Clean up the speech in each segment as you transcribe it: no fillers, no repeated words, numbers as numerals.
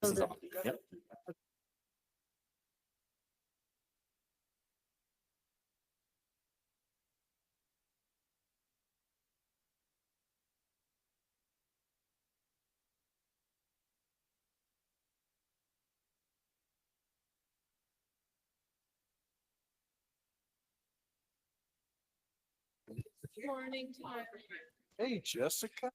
This is that- on. Yep. Morning time. Hey, Jessica.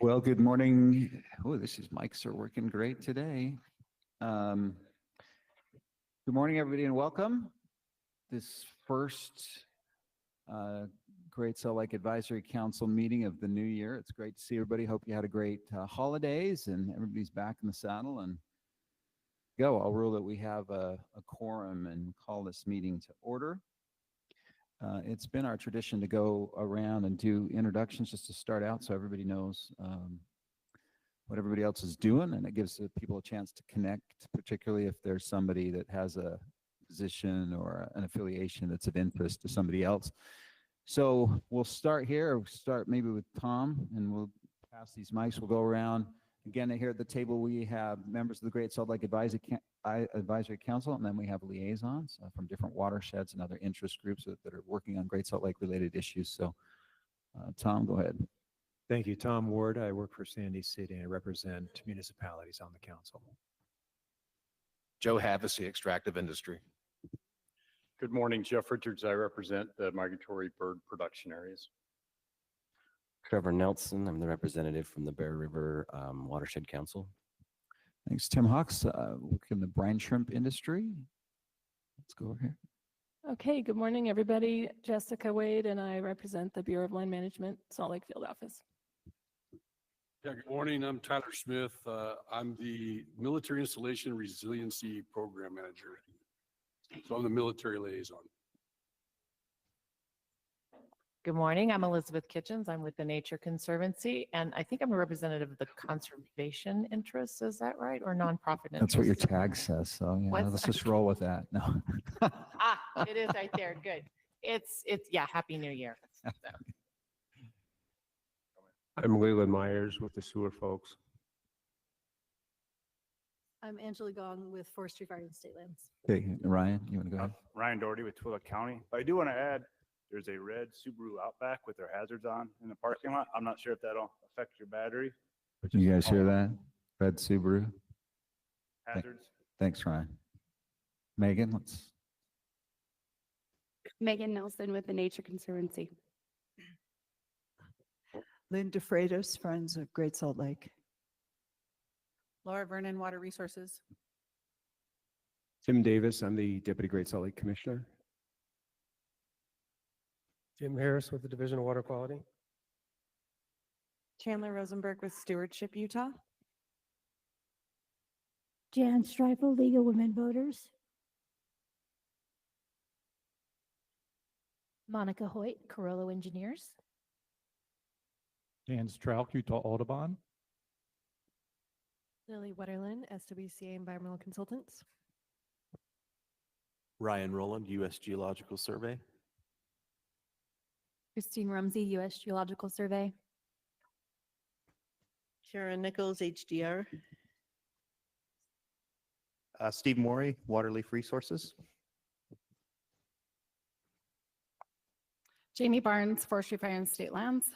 Well, good morning. Oh, these mics are working great today. Good morning, everybody, and welcome. This first Great Salt Lake Advisory Council meeting of the new year. It's great to see everybody. Hope you had a great holidays and everybody's back in the saddle and go. I'll rule that we have a quorum and call this meeting to order. It's been our tradition to go around and do introductions just to start out so everybody knows what everybody else is doing, and it gives the people a chance to connect, particularly if there's somebody that has a position or an affiliation that's of interest to somebody else. So we'll start here, start maybe with Tom, and we'll pass these mics. We'll go around. Again, here at the table, we have members of the Great Salt Lake Advisory Council, and then we have liaisons from different watersheds and other interest groups that are working on Great Salt Lake related issues. So Tom, go ahead. Thank you. Tom Ward. I work for Sandy City and I represent municipalities on the council. Joe Havasey, Extractive Industry. Good morning, Jeff Richards. I represent the migratory bird production areas. Trevor Nelson. I'm the representative from the Bear River Watershed Council. Thanks, Tim Hawks. Work in the brine shrimp industry. Let's go over here. Okay, good morning, everybody. Jessica Wade, and I represent the Bureau of Land Management, Salt Lake Field Office. Yeah, good morning. I'm Tyler Smith. I'm the Military Installation Resiliency Program Manager. So I'm the military liaison. Good morning. I'm Elizabeth Kitchens. I'm with the Nature Conservancy, and I think I'm a representative of the conservation interests. Is that right? Or nonprofit interests? That's what your tag says. So yeah, What's- let's just roll with that. No. It is right there. Good. It's yeah. Happy New Year. So. I'm Leland Myers with the sewer folks. I'm Angela Gong with Forestry, Fire and State Lands. Okay, Ryan, you want to go ahead? Ryan Doherty with Twilla County. But I do want to add, there's a red Subaru Outback with their hazards on in the parking lot. I'm not sure if that'll affect your battery. But You guys hear that? Red Subaru. hazards. Thanks, Ryan. Megan, let's. Megan Nelson with the Nature Conservancy. Linda Freitas, Friends of Great Salt Lake. Laura Vernon, Water Resources. Tim Davis, I'm the Deputy Great Salt Lake Commissioner. Jim Harris with the Division of Water Quality. Chandler Rosenberg with Stewardship, Utah. Jan Streifel, League of Women Voters. Monica Hoyt, Carollo Engineers. Dan Strauch, Utah Audubon. Lily Wetterlin, SWCA Environmental Consultants. Ryan Rowland, U.S. Geological Survey. Christine Rumsey, U.S. Geological Survey. Sharon Nichols, HDR. Steve Morey, Waterleaf Resources. Jamie Barnes, Forestry, Fire and State Lands.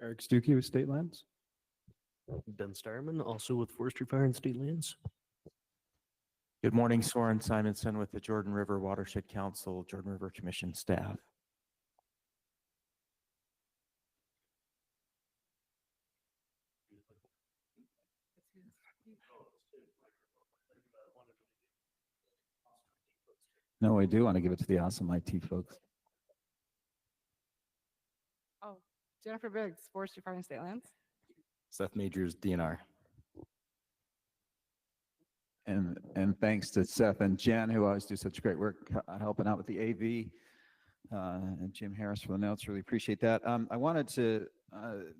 Eric Stuckey with State Lands. Ben Starman, also with Forestry, Fire and State Lands. Good morning, Soren Simonson with the Jordan River Watershed Council, Jordan River Commission staff. No, I do want to give it to the awesome IT folks. Oh, Jennifer Biggs, Forestry, Fire and State Lands. Seth Majors, DNR. And thanks to Seth and Jen, who always do such great work helping out with the AV, and Jim Harris for the notes. Really appreciate that. I wanted to,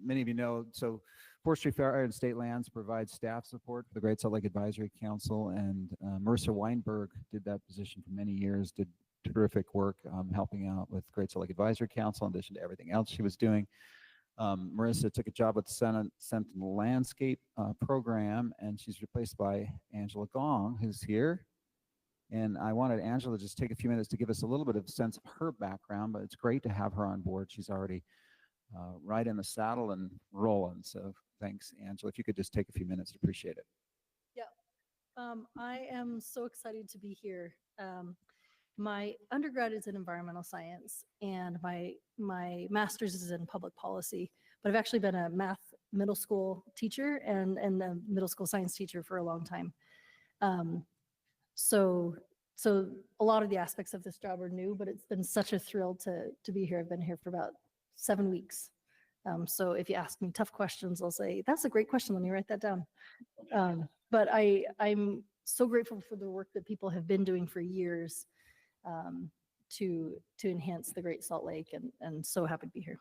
many of you know, so Forestry, Fire and State Lands provides staff support for the Great Salt Lake Advisory Council, and Marissa Weinberg did that position for many years, did terrific work helping out with Great Salt Lake Advisory Council in addition to everything else she was doing. Marissa took a job with the Sentinel Landscape program, and she's replaced by Angela Gong, who's here. And I wanted Angela to just take a few minutes to give us a little bit of a sense of her background, but it's great to have her on board. She's already right in the saddle and rolling. So thanks, Angela. If you could just take a few minutes, I'd appreciate it. Yeah, I am so excited to be here. My undergrad is in environmental science and my master's is in public policy, but I've actually been a math middle school teacher and a middle school science teacher for a long time. So a lot of the aspects of this job are new, but it's been such a thrill to be here. I've been here for about 7 weeks. So if you ask me tough questions, I'll say, that's a great question. Let me write that down. But I'm so grateful for the work that people have been doing for years to enhance the Great Salt Lake, and so happy to be here.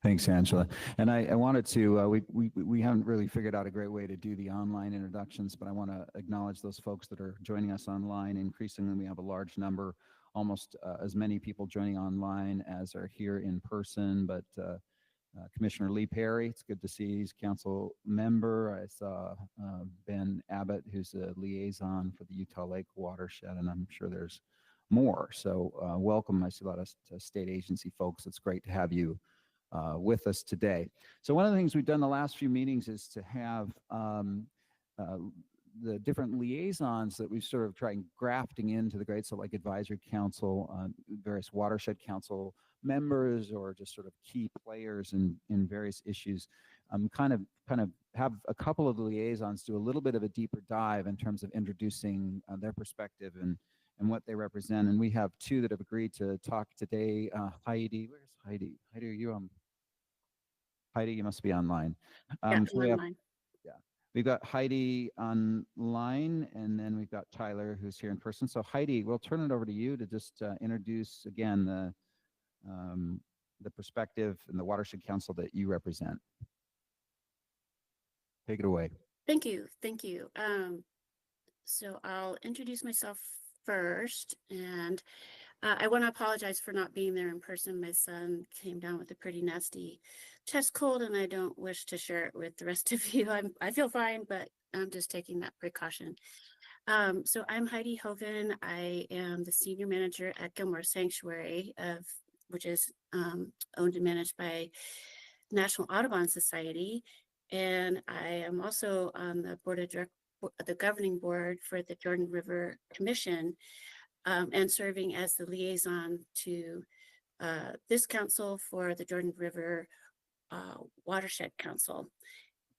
Thanks, Angela. And I wanted to, we haven't really figured out a great way to do the online introductions, but I want to acknowledge those folks that are joining us online. Increasingly, we have a large number, almost as many people joining online as are here in person, but Commissioner Lee Perry, it's good to see he's a council member. I saw Ben Abbott, who's a liaison for the Utah Lake Watershed, and I'm sure there's more. So welcome. I see a lot of state agency folks. It's great to have you with us today. So one of the things we've done the last few meetings is to have the different liaisons that we've sort of tried grafting into the Great Salt Lake Advisory Council, various Watershed Council members, or just sort of key players in various issues. Kind of have a couple of the liaisons do a little bit of a deeper dive in terms of introducing their perspective and what they represent. And we have two that have agreed to talk today. Heidi, where's Heidi? Heidi, are you on? Heidi, you must be online. Yeah, So we have, online. yeah, we've got Heidi online, and then we've got Tyler, who's here in person. So Heidi, we'll turn it over to you to just introduce again the perspective and the Watershed Council that you represent. Take it away. Thank you. Thank you. So I'll introduce myself first, and I want to apologize for not being there in person. My son came down with a pretty nasty chest cold, and I don't wish to share it with the rest of you. I feel fine, but I'm just taking that precaution. So I'm Heidi Hoven. I am the senior manager at Gilmore Sanctuary, which is owned and managed by National Audubon Society. And I am also on the board of the governing board for the Jordan River Commission, and serving as the liaison to this council for the Jordan River Watershed Council.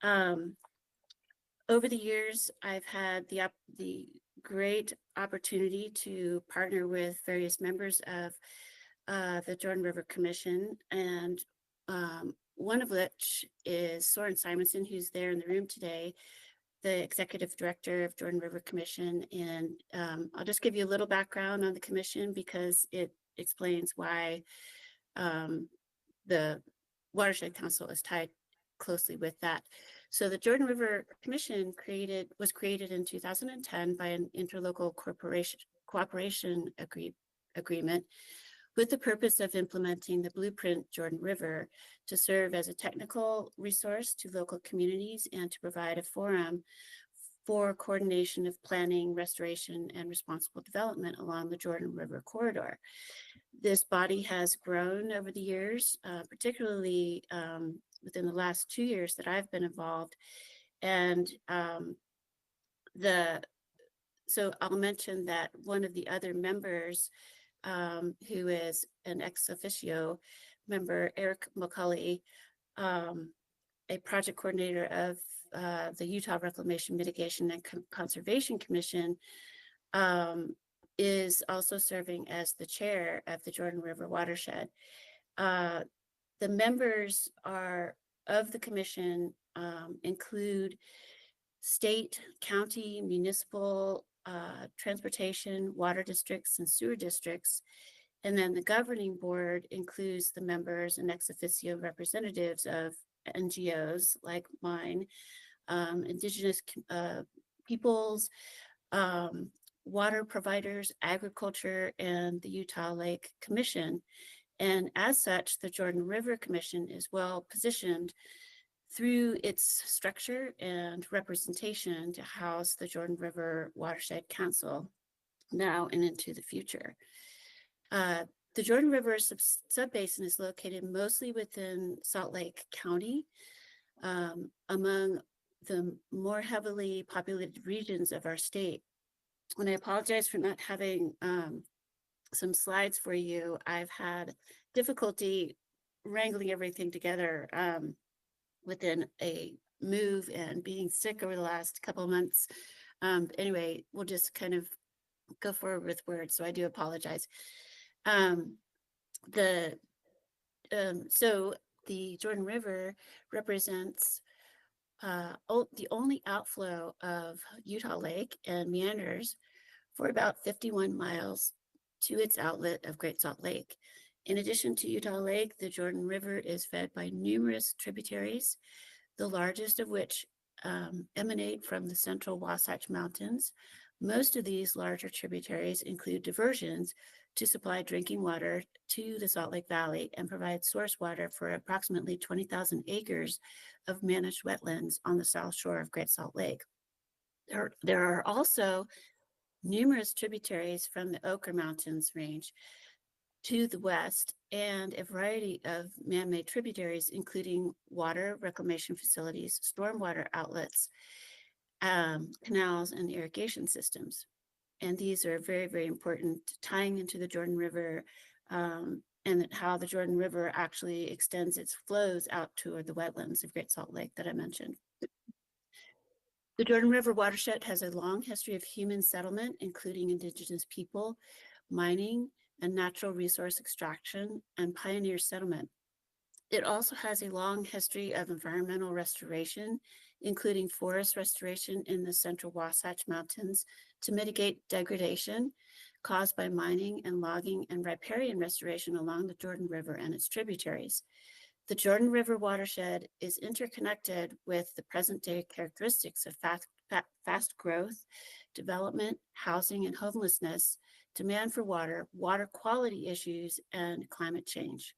Over the years, I've had the great opportunity to partner with various members of the Jordan River Commission, and one of which is Soren Simonson, who's there in the room today, the executive director of Jordan River Commission. And I'll just give you a little background on the commission because it explains why the Watershed Council is tied closely with that. So the Jordan River Commission was created in 2010 by an interlocal cooperation agreement with the purpose of implementing the Blueprint Jordan River to serve as a technical resource to local communities and to provide a forum for coordination of planning, restoration, and responsible development along the Jordan River corridor. This body has grown over the years, particularly within the last 2 years that I've been involved. And so I'll mention that one of the other members, who is an ex officio member, Eric McCulley, a project coordinator of the Utah Reclamation Mitigation and Conservation Commission, is also serving as the chair of the Jordan River Watershed. The members of the commission include state, county, municipal, transportation, water districts, and sewer districts. And then the governing board includes the members and ex officio representatives of NGOs like mine, indigenous peoples, water providers, agriculture, and the Utah Lake Commission. And as such, the Jordan River Commission is well positioned through its structure and representation to house the Jordan River Watershed Council now and into the future. The Jordan River subbasin is located mostly within Salt Lake County, among the more heavily populated regions of our state. And I apologize for not having some slides for you. I've had difficulty wrangling everything together within a move and being sick over the last couple of months. Anyway, we'll just kind of go forward with words, so I do apologize. So the Jordan River represents the only outflow of Utah Lake and meanders for about 51 miles to its outlet of Great Salt Lake. In addition to Utah Lake, the Jordan River is fed by numerous tributaries, the largest of which emanate from the central Wasatch Mountains. Most of these larger tributaries include diversions to supply drinking water to the Salt Lake Valley and provide source water for approximately 20,000 acres of managed wetlands on the south shore of Great Salt Lake. There are also numerous tributaries from the Ochre Mountains range to the west and a variety of man-made tributaries, including water reclamation facilities, stormwater outlets, canals, and irrigation systems. And these are very, very important, tying into the Jordan River and how the Jordan River actually extends its flows out toward the wetlands of Great Salt Lake that I mentioned. The Jordan River watershed has a long history of human settlement, including indigenous people, mining, and natural resource extraction, and pioneer settlement. It also has a long history of environmental restoration, including forest restoration in the central Wasatch Mountains to mitigate degradation caused by mining and logging, and riparian restoration along the Jordan River and its tributaries. The Jordan River watershed is interconnected with the present-day characteristics of fast growth, development, housing, and homelessness, demand for water, water quality issues, and climate change.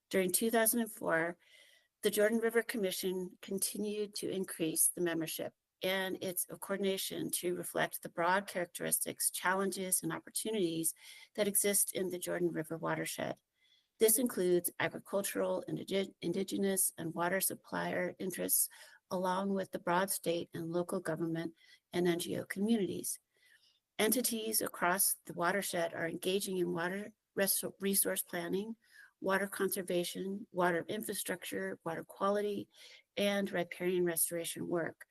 During 2004, the Jordan River Commission continued to increase the membership and its coordination to reflect the broad characteristics, challenges, and opportunities that exist in the Jordan River watershed. This includes agricultural, indigenous, and water supplier interests, along with the broad state and local government and NGO communities. Entities across the watershed are engaging in water resource planning, water conservation, water infrastructure, water quality, and riparian restoration work.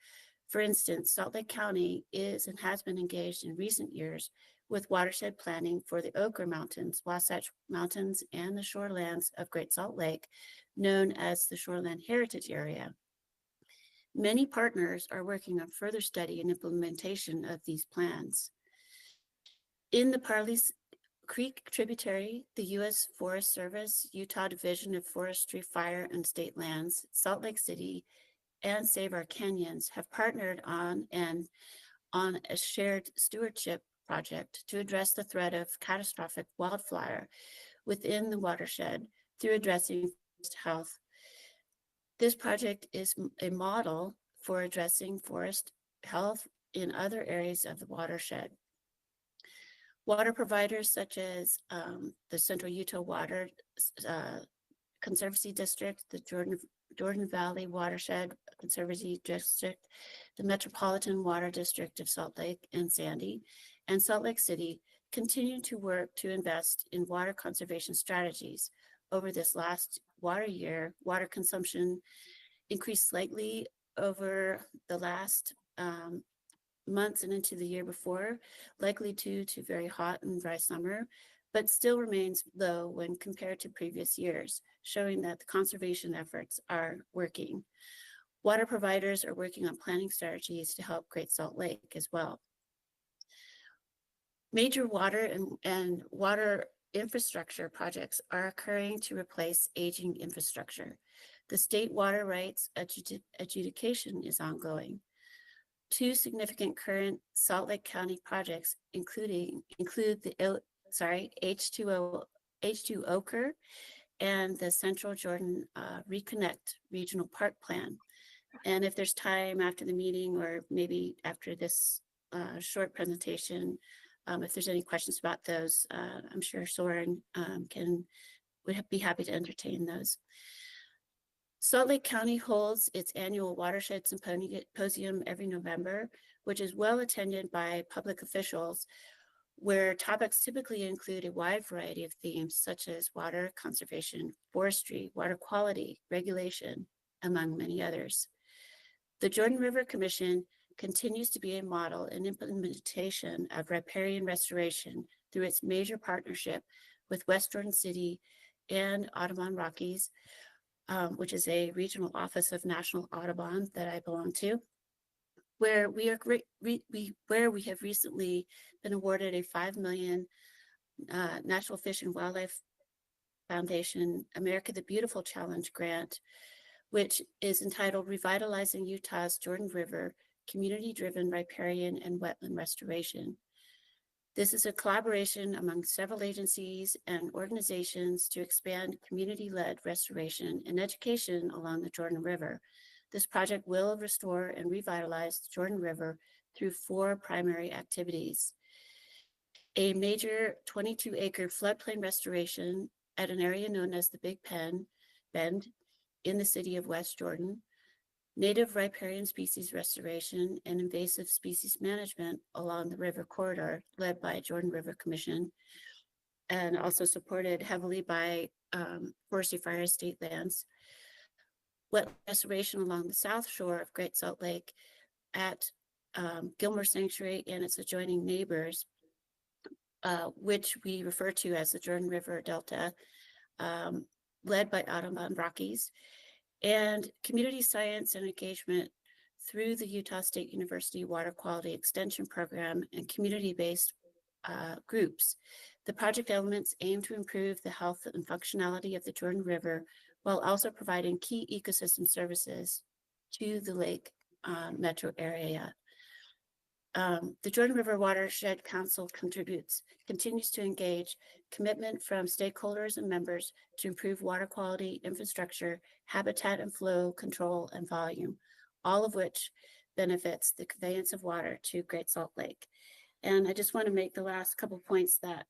For instance, Salt Lake County is and has been engaged in recent years with watershed planning for the Ochre Mountains, Wasatch Mountains, and the shorelands of Great Salt Lake, known as the Shoreland Heritage Area. Many partners are working on further study and implementation of these plans. In the Parley's Creek tributary, the U.S. Forest Service, Utah Division of Forestry, Fire, and State Lands, Salt Lake City, and Save Our Canyons have partnered on a shared stewardship project to address the threat of catastrophic wildfire within the watershed through addressing forest health. This project is a model for addressing forest health in other areas of the watershed. Water providers such as the Central Utah Water Conservancy District, the Jordan Valley Watershed Conservancy District, the Metropolitan Water District of Salt Lake and Sandy, and Salt Lake City continue to work to invest in water conservation strategies. Over this last water year, water consumption increased slightly over the last months and into the year before, likely due to very hot and dry summer, but still remains low when compared to previous years, showing that the conservation efforts are working. Water providers are working on planning strategies to help Great Salt Lake as well. Major water and water infrastructure projects are occurring to replace aging infrastructure. The state water rights adjudication is ongoing. Two significant current Salt Lake County projects include the H2O and the Central Jordan Reconnect Regional Park Plan. And if there's time after the meeting or maybe after this short presentation, if there's any questions about those, I'm sure Soren would be happy to entertain those. Salt Lake County holds its annual Watershed Symposium every November, which is well attended by public officials, where topics typically include a wide variety of themes such as water conservation, forestry, water quality, regulation, among many others. The Jordan River Commission continues to be a model in implementation of riparian restoration through its major partnership with West Jordan City and Audubon Rockies, which is a regional office of National Audubon that I belong to, where we have recently been awarded a $5 million National Fish and Wildlife Foundation America the Beautiful Challenge grant, which is entitled Revitalizing Utah's Jordan River, Community-Driven Riparian and Wetland Restoration. This is a collaboration among several agencies and organizations to expand community-led restoration and education along the Jordan River. This project will restore and revitalize the Jordan River through 4 primary activities: a major 22-acre floodplain restoration at an area known as the Big Bend in the city of West Jordan, native riparian species restoration and invasive species management along the river corridor led by Jordan River Commission, and also supported heavily by Forestry Fire and State Lands. Wet restoration along the south shore of Great Salt Lake at Gilmore Sanctuary and its adjoining neighbors, which we refer to as the Jordan River Delta, led by Audubon Rockies, and community science and engagement through the Utah State University Water Quality Extension Program and community-based groups. The project elements aim to improve the health and functionality of the Jordan River while also providing key ecosystem services to the lake metro area. The Jordan River Watershed Council continues to engage commitment from stakeholders and members to improve water quality, infrastructure, habitat and flow control, and volume, all of which benefits the conveyance of water to Great Salt Lake. And I just want to make the last couple points that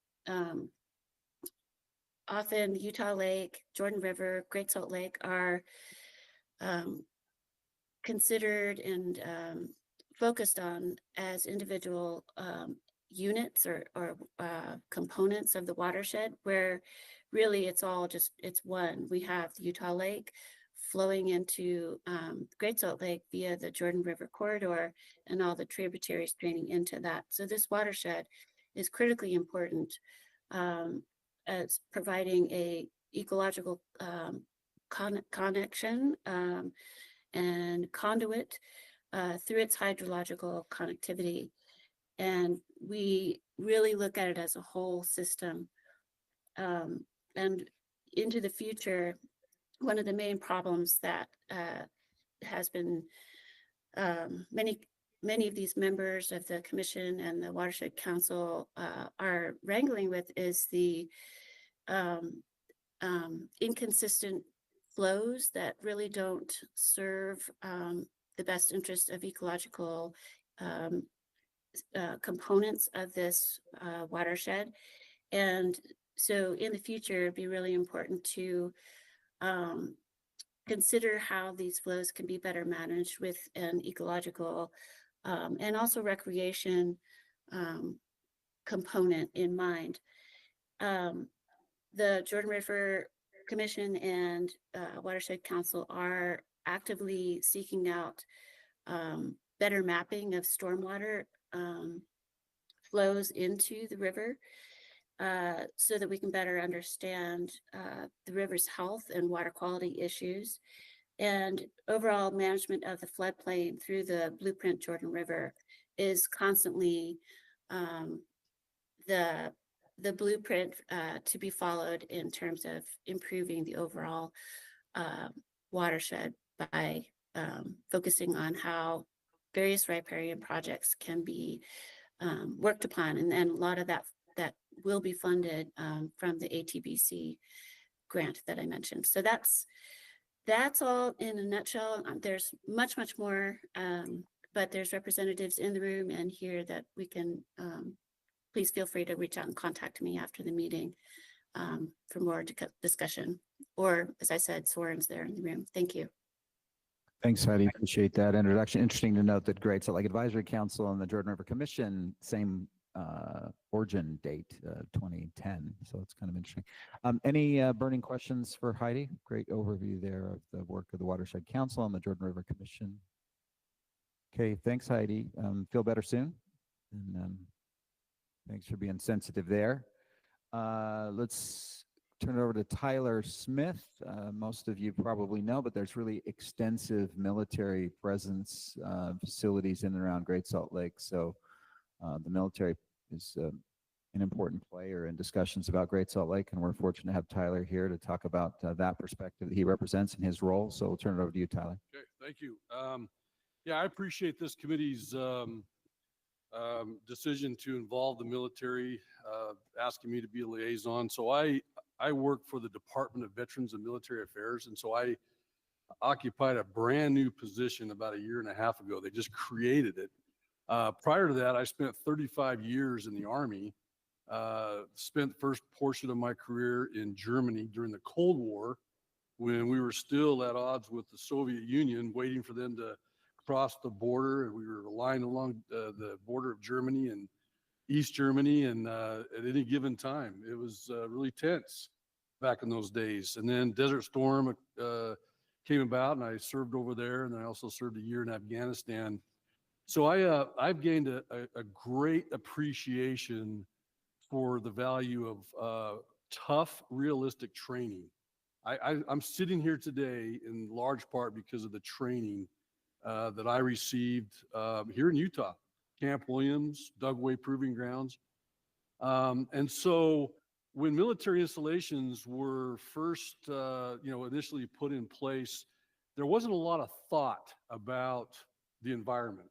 often Utah Lake, Jordan River, Great Salt Lake are considered and focused on as individual units or components of the watershed, where really it's one. We have the Utah Lake flowing into Great Salt Lake via the Jordan River corridor and all the tributaries draining into that. So this watershed is critically important as providing a ecological connection and conduit through its hydrological connectivity. And we really look at it as a whole system. And into the future, one of the main problems that has been many of these members of the commission and the Watershed Council are wrangling with is the inconsistent flows that really don't serve the best interest of ecological components of this watershed. And so in the future, it'd be really important to consider how these flows can be better managed with an ecological and also recreation component in mind. The Jordan River Commission and Watershed Council are actively seeking out better mapping of stormwater flows into the river so that we can better understand the river's health and water quality issues, and overall management of the floodplain through the Blueprint Jordan River is constantly the blueprint to be followed in terms of improving the overall watershed by focusing on how various riparian projects can be worked upon, and a lot of that will be funded from the ATBC grant that I mentioned. So that's all in a nutshell. There's much more, but there's representatives in the room and here that we can, please feel free to reach out and contact me after the meeting for more discussion. Or as I said, Soren's there in the room. Thank you. Thanks, Heidi. Appreciate that introduction. Interesting to note that Great Salt Lake Advisory Council and the Jordan River Commission, same origin date, 2010. So it's kind of interesting. Any burning questions for Heidi? Great overview there of the work of the Watershed Council and the Jordan River Commission. Okay, thanks, Heidi. Feel better soon. And thanks for being sensitive there. Let's turn it over to Tyler Smith. Most of you probably know, but there's really extensive military presence facilities in and around Great Salt Lake. So the military is an important player in discussions about Great Salt Lake, and we're fortunate to have Tyler here to talk about that perspective that he represents in his role. So we'll turn it over to you, Tyler. Okay, thank you. Yeah, I appreciate this committee's decision to involve the military, asking me to be a liaison. So I work for the Department of Veterans and Military Affairs, and so I occupied a brand new position about a year and a half ago. They just created it. Prior to that, I spent 35 years in the Army, spent the first portion of my career in Germany during the Cold War, when we were still at odds with the Soviet Union, waiting for them to cross the border, and we were lying along the border of Germany and East Germany, and at any given time, it was really tense back in those days. And then Desert Storm came about, and I served over there, and I also served a year in Afghanistan. So I've gained a great appreciation for the value of tough, realistic training. I'm sitting here today in large part because of the training that I received here in Utah, Camp Williams, Dugway Proving Grounds. And so when military installations were first, initially put in place, there wasn't a lot of thought about the environment.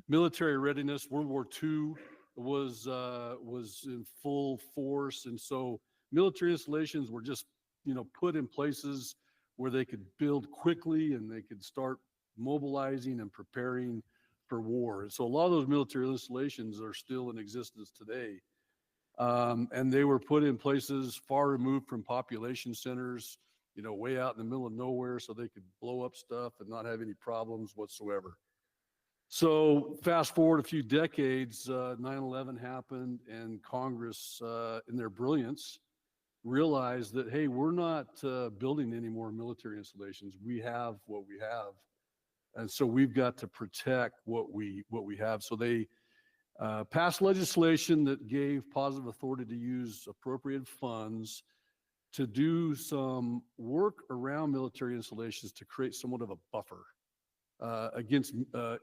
Military readiness, World War II was in full force, and so military installations were just put in places where they could build quickly and they could start mobilizing and preparing for war. And so a lot of those military installations are still in existence today, and they were put in places far removed from population centers, way out in the middle of nowhere, so they could blow up stuff and not have any problems whatsoever. So fast forward a few decades, 9/11 happened, and Congress, in their brilliance, realized that, hey, we're not building any more military installations. We have what we have, and so we've got to protect what we have. So they passed legislation that gave positive authority to use appropriated funds to do some work around military installations to create somewhat of a buffer against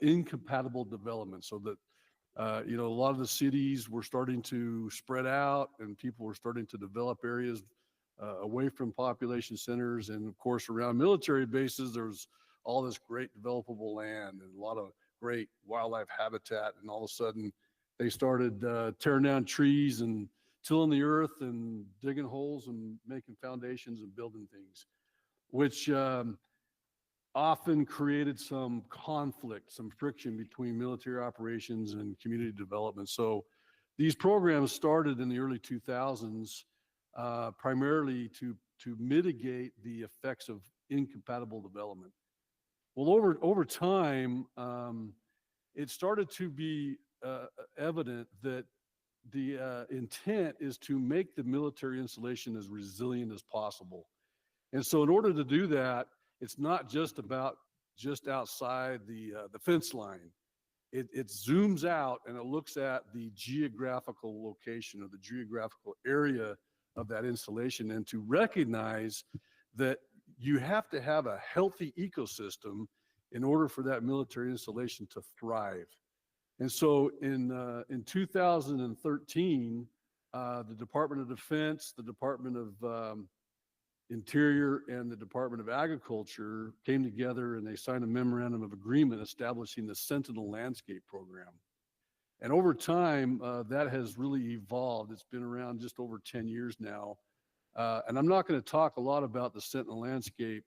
incompatible development, so that a lot of the cities were starting to spread out and people were starting to develop areas away from population centers. And of course, around military bases, there's all this great developable land and a lot of great wildlife habitat. And all of a sudden they started tearing down trees and tilling the earth and digging holes and making foundations and building things, which often created some conflict, some friction between military operations and community development. So these programs started in the early 2000s, primarily to mitigate the effects of incompatible development. Well, over time, it started to be evident that the intent is to make the military installation as resilient as possible. And so in order to do that, it's not just about just outside the fence line. It zooms out and it looks at the geographical location or the geographical area of that installation, and to recognize that you have to have a healthy ecosystem in order for that military installation to thrive. And so in 2013, the Department of Defense, the Department of Interior, and the Department of Agriculture came together and they signed a memorandum of agreement establishing the Sentinel Landscape Program. And over time, that has really evolved. It's been around just over 10 years now. And I'm not going to talk a lot about the Sentinel Landscape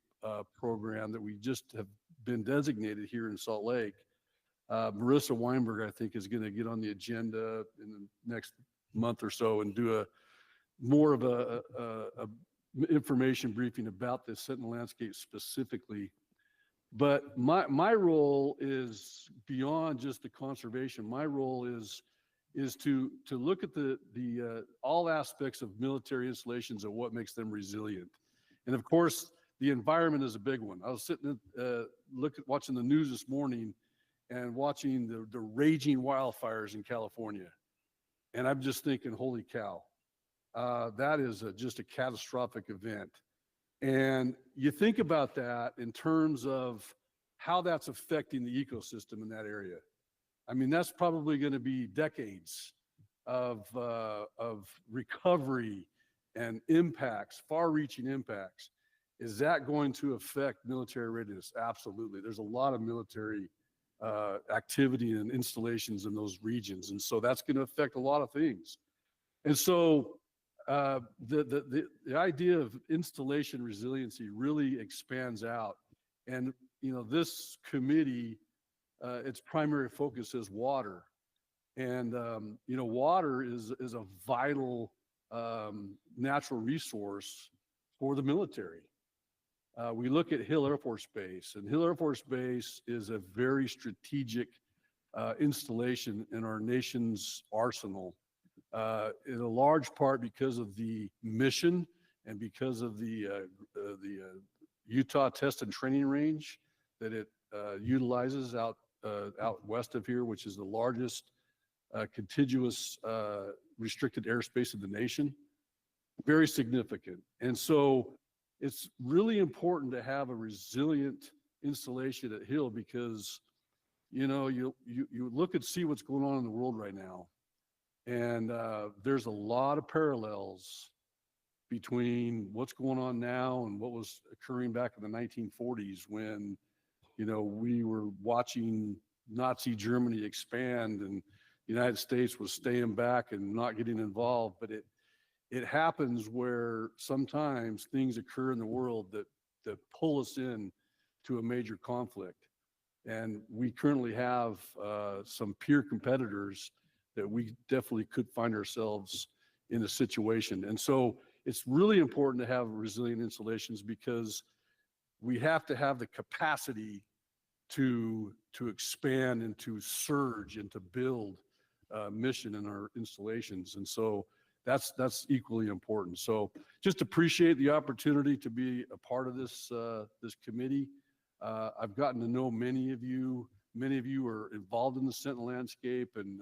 Program that we just have been designated here in Salt Lake. Marissa Weinberg, I think, is going to get on the agenda in the next month or so and do more of a information briefing about the Sentinel Landscape specifically. But my role is beyond just the conservation. My role is to look at the all aspects of military installations and what makes them resilient. And of course, the environment is a big one. I was sitting watching the news this morning and watching the raging wildfires in California. And I'm just thinking, holy cow, that is just a catastrophic event. And you think about that in terms of how that's affecting the ecosystem in that area. I mean, that's probably going to be decades of recovery and impacts, far-reaching impacts. Is that going to affect military readiness? Absolutely. There's a lot of military activity and installations in those regions. And so that's going to affect a lot of things. And so the idea of installation resiliency really expands out. And, you know, this committee, its primary focus is water. And, you know, water is a vital natural resource for the military. We look at Hill Air Force Base, and Hill Air Force Base is a very strategic installation in our nation's arsenal, in a large part because of the mission and because of the Utah Test and Training Range that it utilizes out west of here, which is the largest contiguous restricted airspace in the nation. Very significant. And so it's really important to have a resilient installation at Hill because, you know, you look and see what's going on in the world right now. And there's a lot of parallels between what's going on now and what was occurring back in the 1940s when, you know, we were watching Nazi Germany expand and the United States was staying back and not getting involved. But it happens where sometimes things occur in the world that pull us in to a major conflict. And we currently have some peer competitors that we definitely could find ourselves in a situation. And so it's really important to have resilient installations because we have to have the capacity to expand and to surge and to build mission in our installations. And so that's equally important. So just appreciate the opportunity to be a part of this committee. I've gotten to know many of you. Many of you are involved in the Sentinel Landscape, and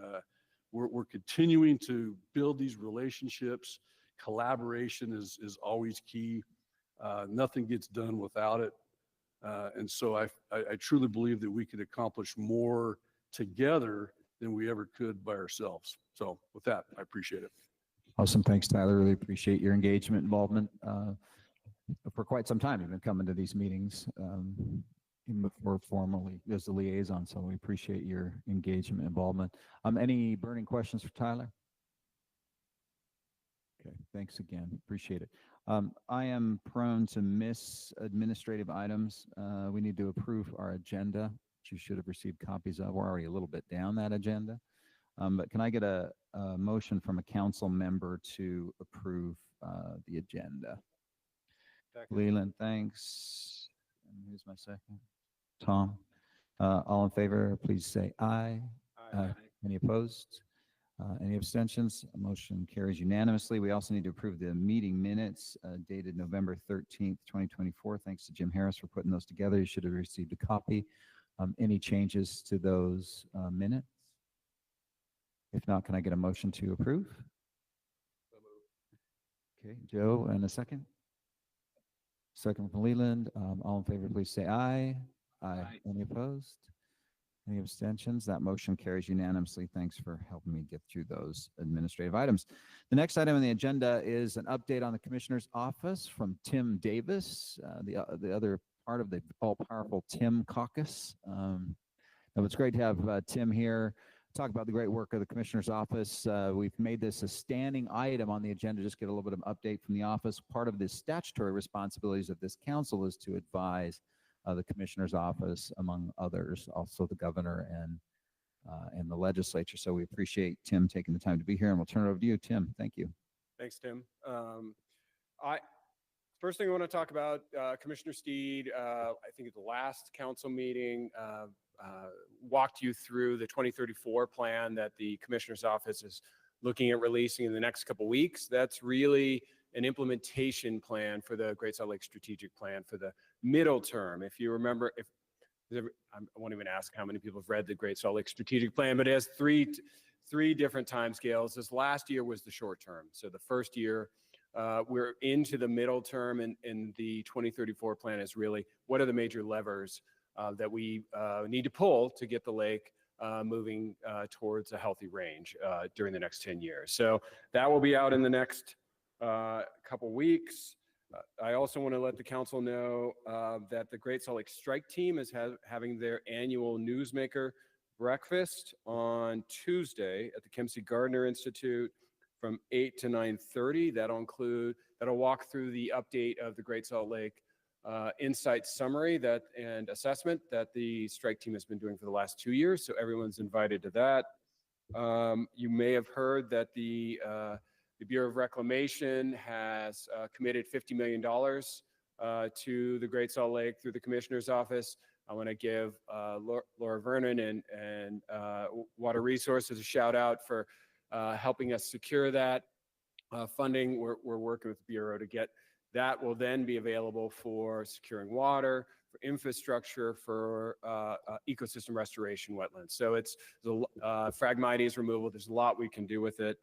we're continuing to build these relationships. Collaboration is always key. Nothing gets done without it. And so I truly believe that we could accomplish more together than we ever could by ourselves. So with that, I appreciate it. Awesome. Thanks, Tyler. Really appreciate your engagement, involvement. For quite some time, you've been coming to these meetings, even before formally as the liaison. So we appreciate your engagement, involvement. Any burning questions for Tyler? Okay, thanks again. Appreciate it. I am prone to miss administrative items. We need to approve our agenda, which you should have received copies of. We're already a little bit down that agenda. But can I get a motion from a council member to approve the agenda? Leland, thanks. And who's my second? Tom. All in favor, please say aye. Aye. Any opposed? Any abstentions? Motion carries unanimously. We also need to approve the meeting minutes dated November 13th, 2024. Thanks to Jim Harris for putting those together. You should have received a copy. Any changes to those minutes? If not, can I get a motion to approve? Okay, Joe, and a second? Second from Leland. All in favor, please say aye. Aye. Any opposed? Any abstentions? That motion carries unanimously. Thanks for helping me get through those administrative items. The next item on the agenda is an update on the Commissioner's Office from Tim Davis, the other part of the all-powerful Tim Caucus. It's great to have Tim here. Talk about the great work of the Commissioner's Office. We've made this a standing item on the agenda, just get a little bit of update from the office. Part of the statutory responsibilities of this council is to advise the Commissioner's Office, among others, also the governor and the legislature. So we appreciate Tim taking the time to be here, and we'll turn it over to you, Tim. Thank you. Thanks, Tim. First thing I want to talk about, Commissioner Steed, I think at the last council meeting, walked you through the 2034 plan that the Commissioner's Office is looking at releasing in the next couple weeks. That's really an implementation plan for the Great Salt Lake Strategic Plan for the middle term. If you remember, I won't even ask how many people have read the Great Salt Lake Strategic Plan, but it has three different timescales. This last year was the short term. So the first year, we're into the middle term, and the 2034 plan is really what are the major levers that we need to pull to get the lake moving towards a healthy range during the next 10 years. So that will be out in the next couple weeks. I also want to let the council know that the Great Salt Lake Strike Team is having their annual Newsmaker breakfast on Tuesday at the Kim C. Gardner Institute from 8 to 9:30. That'll walk through the update of the Great Salt Lake insight summary and assessment that the strike team has been doing for the last 2 years. So everyone's invited to that. You may have heard that the Bureau of Reclamation has committed $50 million to the Great Salt Lake through the Commissioner's Office. I want to give Laura Vernon and Water Resources a shout out for helping us secure that funding. We're working with the Bureau to get that. Will then be available for securing water, for infrastructure, for ecosystem restoration, wetlands. So it's Phragmites removal. There's a lot we can do with it.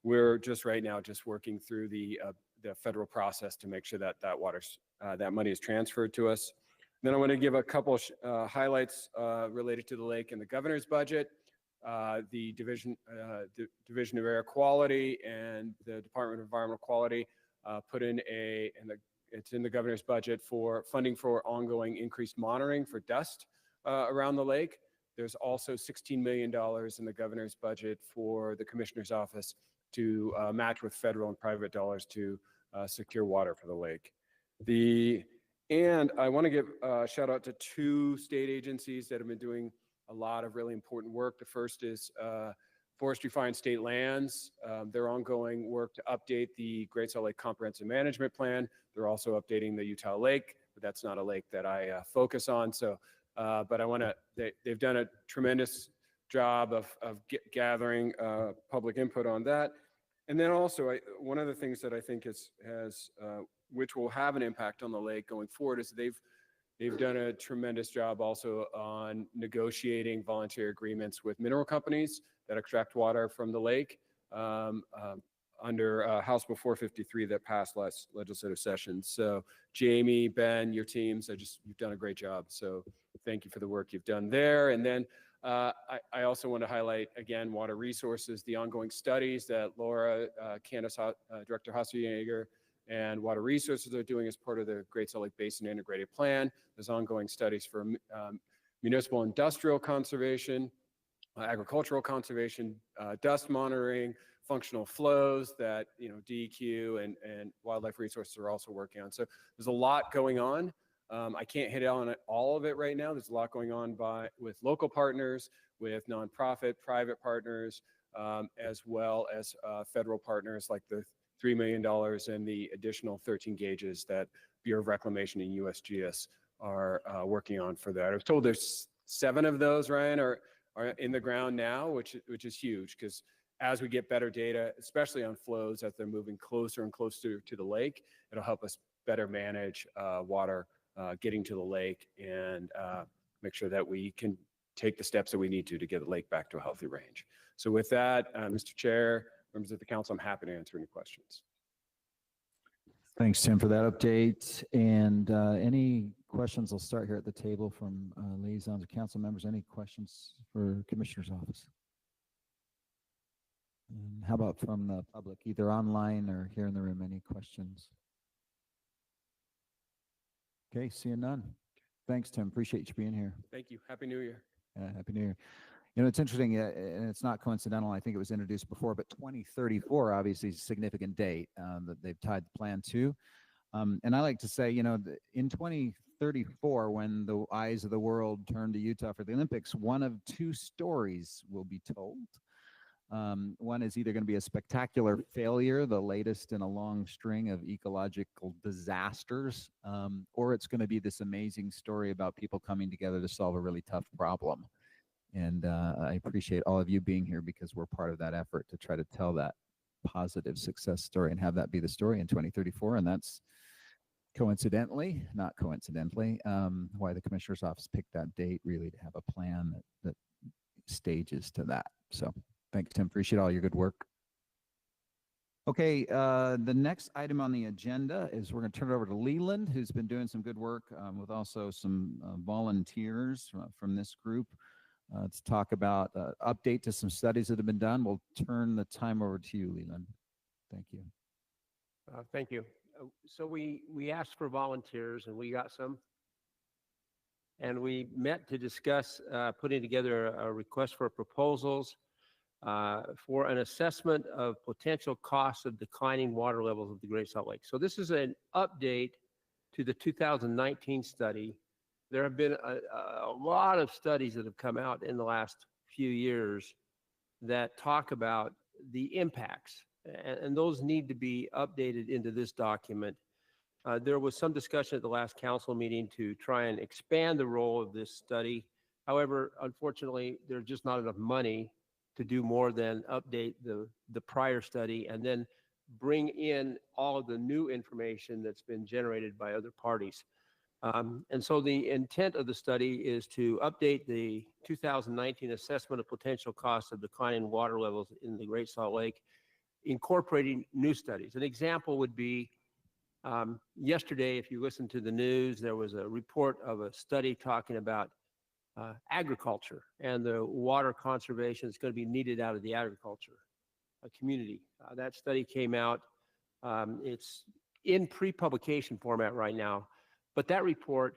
We're just right now working through the federal process to make sure that that money is transferred to us. Then I want to give a couple highlights related to the lake and the governor's budget. The Division of Air Quality and the Department of Environmental Quality put in it's in the governor's budget for funding for ongoing increased monitoring for dust around the lake. There's also $16 million in the governor's budget for the Commissioner's Office to match with federal and private dollars to secure water for the lake. And I want to give a shout out to two state agencies that have been doing a lot of really important work. The first is Forestry, Fire, and State Lands. Their ongoing work to update the Great Salt Lake Comprehensive Management Plan. They're also updating the Utah Lake, but that's not a lake that I focus on. So, but they've done a tremendous job of gathering public input on that. And then also, one of the things that I think which will have an impact on the lake going forward is they've done a tremendous job also on negotiating voluntary agreements with mineral companies that extract water from the lake under House Bill 453 that passed last legislative session. So Jamie, Ben, your teams, you've done a great job. So thank you for the work you've done there. And then I also want to highlight again, Water Resources, the ongoing studies that Laura, Candace, Director Hasseljager, and Water Resources are doing as part of the Great Salt Lake Basin Integrated Plan. There's ongoing studies for municipal industrial conservation, agricultural conservation, dust monitoring, functional flows that DEQ and Wildlife Resources are also working on. So there's a lot going on. I can't hit on all of it right now. There's a lot going on with local partners, with nonprofit, private partners, as well as federal partners like the $3 million and the additional 13 gauges that Bureau of Reclamation and USGS are working on for that. I was told there's 7 of those, Ryan, are are in the ground now, which is huge because as we get better data, especially on flows as they're moving closer and closer to the lake, it'll help us better manage water getting to the lake and make sure that we can take the steps that we need to get the lake back to a healthy range. So with that, Mr. Chair, members of the council, I'm happy to answer any questions. Thanks, Tim, for that update. And any questions? I'll start here at the table from liaisons or council members. Any questions for Commissioner's office? And how about from the public, either online or here in the room? Any questions? Okay, seeing none. Thanks, Tim. Appreciate you being here. Thank you. Happy New Year. Happy New Year. You know, it's interesting, and it's not coincidental. I think it was introduced before, but 2034 obviously is a significant date that they've tied the plan to. And I like to say, you know, in 2034, when the eyes of the world turn to Utah for the Olympics, one of two stories will be told. One is either going to be a spectacular failure, the latest in a long string of ecological disasters, or it's going to be this amazing story about people coming together to solve a really tough problem. And I appreciate all of you being here because we're part of that effort to try to tell that positive success story and have that be the story in 2034. And that's coincidentally, not coincidentally, why the Commissioner's Office picked that date, really to have a plan that stages to that. So thanks, Tim. Appreciate all your good work. Okay, the next item on the agenda is we're going to turn it over to Leland, who's been doing some good work with also some volunteers from this group to talk about update to some studies that have been done. We'll turn the time over to you, Leland. Thank you. Thank you. So we asked for volunteers and we got some. And we met to discuss putting together a request for proposals for an assessment of potential costs of declining water levels of the Great Salt Lake. So this is an update to the 2019 study. There have been a lot of studies that have come out in the last few years that talk about the impacts, and those need to be updated into this document. There was some discussion at the last council meeting to try and expand the role of this study. However, unfortunately, there's just not enough money to do more than update the prior study and then bring in all of the new information that's been generated by other parties. And so the intent of the study is to update the 2019 assessment of potential costs of declining water levels in the Great Salt Lake, incorporating new studies. An example would be yesterday, if you listen to the news, there was a report of a study talking about agriculture and the water conservation that's going to be needed out of the agriculture community. That study came out. It's in pre-publication format right now. But that report,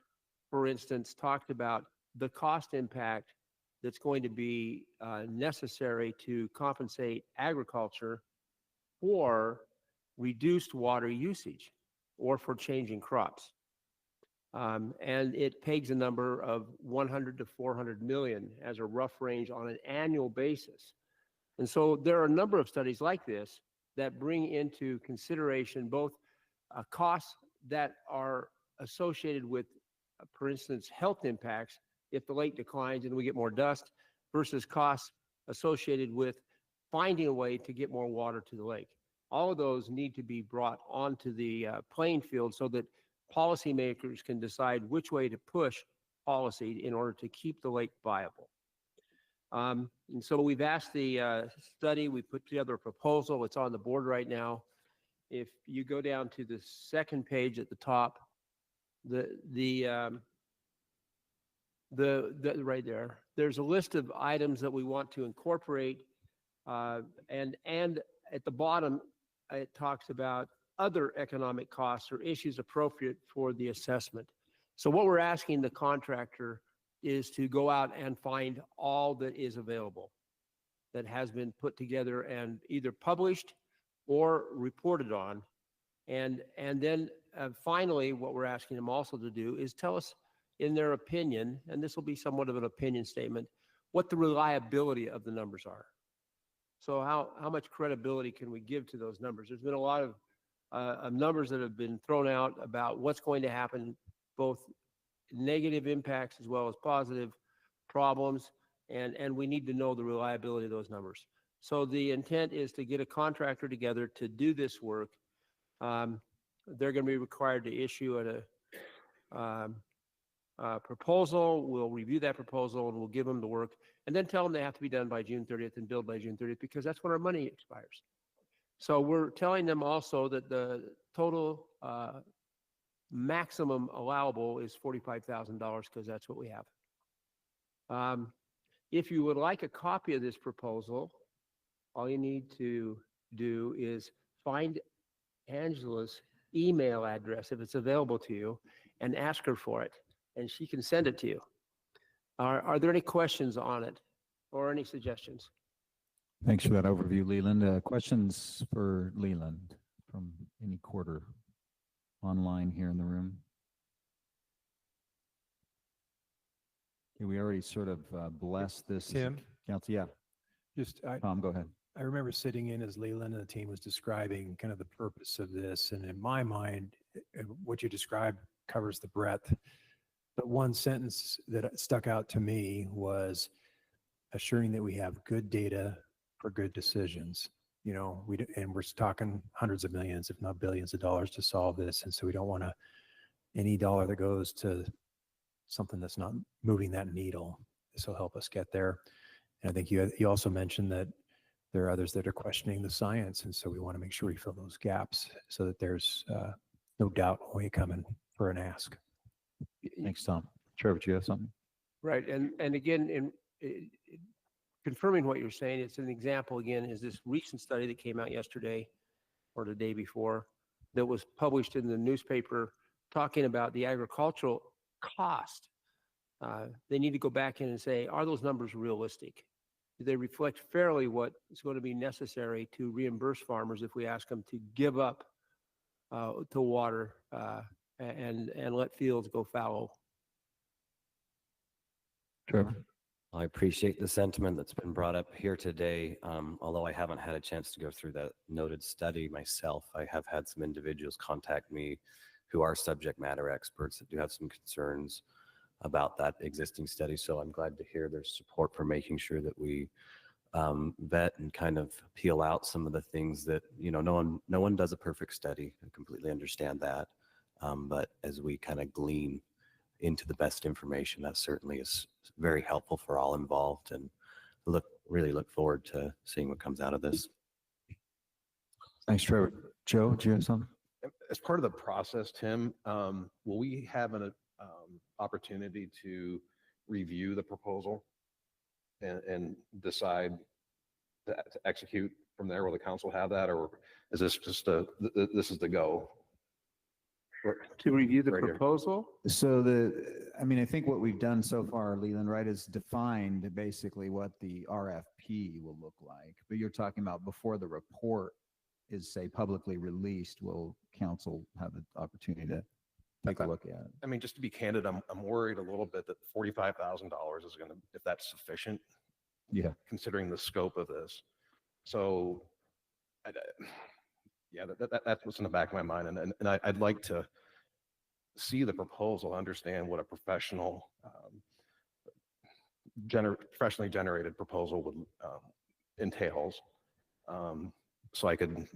for instance, talked about the cost impact that's going to be necessary to compensate agriculture for reduced water usage or for changing crops. And it pegs a number of 100 to 400 million as a rough range on an annual basis. And so there are a number of studies like this that bring into consideration both costs that are associated with, for instance, health impacts if the lake declines and we get more dust versus costs associated with finding a way to get more water to the lake. All of those need to be brought onto the playing field so that policymakers can decide which way to push policy in order to keep the lake viable. And so we've asked the study, we put together a proposal, it's on the board right now. If you go down to the second page at the top, right there, there's a list of items that we want to incorporate, and at the bottom it talks about other economic costs or issues appropriate for the assessment. So what we're asking the contractor is to go out and find all that is available that has been put together and either published or reported on. And then finally, what we're asking them also to do is tell us in their opinion, and this will be somewhat of an opinion statement, what the reliability of the numbers are. So how much credibility can we give to those numbers? There's been a lot of numbers that have been thrown out about what's going to happen, both negative impacts as well as positive problems. and we need to know the reliability of those numbers. So the intent is to get a contractor together to do this work. They're going to be required to issue a proposal. We'll review that proposal and we'll give them the work and then tell them they have to be done by June 30th and billed by June 30th because that's when our money expires. So we're telling them also that the total maximum allowable is $45,000 because that's what we have. If you would like a copy of this proposal, all you need to do is find Angela's email address if it's available to you and ask her for it, and she can send it to you. Are there any questions on it or any suggestions? Thanks for that overview, Leland. Questions for Leland from any quarter online here in the room? Okay, we already sort of blessed this. Tim? Council, yeah. Tom, go ahead. I remember sitting in as Leland and the team was describing kind of the purpose of this. And in my mind, what you described covers the breadth. But one sentence that stuck out to me was assuring that we have good data for good decisions. You know, and we're talking hundreds of millions, if not billions of dollars to solve this. And so we don't want any dollar that goes to something that's not moving that needle. This will help us get there. And I think you also mentioned that there are others that are questioning the science. And so we want to make sure we fill those gaps so that there's no doubt when you come in for an ask. Thanks, Tom. Trevor, do you have something? Right. And again, confirming what you're saying, it's an example, again, is this recent study that came out yesterday or the day before that was published in the newspaper talking about the agricultural cost. They need to go back in and say, are those numbers realistic? Do they reflect fairly what is going to be necessary to reimburse farmers if we ask them to give up to water and let fields go fallow? Trevor? I appreciate the sentiment that's been brought up here today. Although I haven't had a chance to go through that noted study myself, I have had some individuals contact me who are subject matter experts that do have some concerns about that existing study. So I'm glad to hear there's support for making sure that we vet and kind of peel out some of the things that, you know, no one does a perfect study. I completely understand that. But as we kind of glean into the best information, that certainly is very helpful for all involved, and really look forward to seeing what comes out of this. Thanks, Trevor. Joe, do you have something? As part of the process, Tim, will we have an opportunity to review the proposal and decide to execute from there? Will the council have that, or is this just this is the go? To review the proposal? So I think what we've done so far, Leland, right, is defined basically what the RFP will look like. But you're talking about before the report is, say, publicly released, will council have an opportunity to take a look at it? I mean, just to be candid, I'm worried a little bit that $45,000 is going to, if that's sufficient. Yeah. Considering the scope of this. So, yeah, that's what's in the back of my mind, and I'd like to see the proposal, understand what a professionally generated proposal would entails, so I could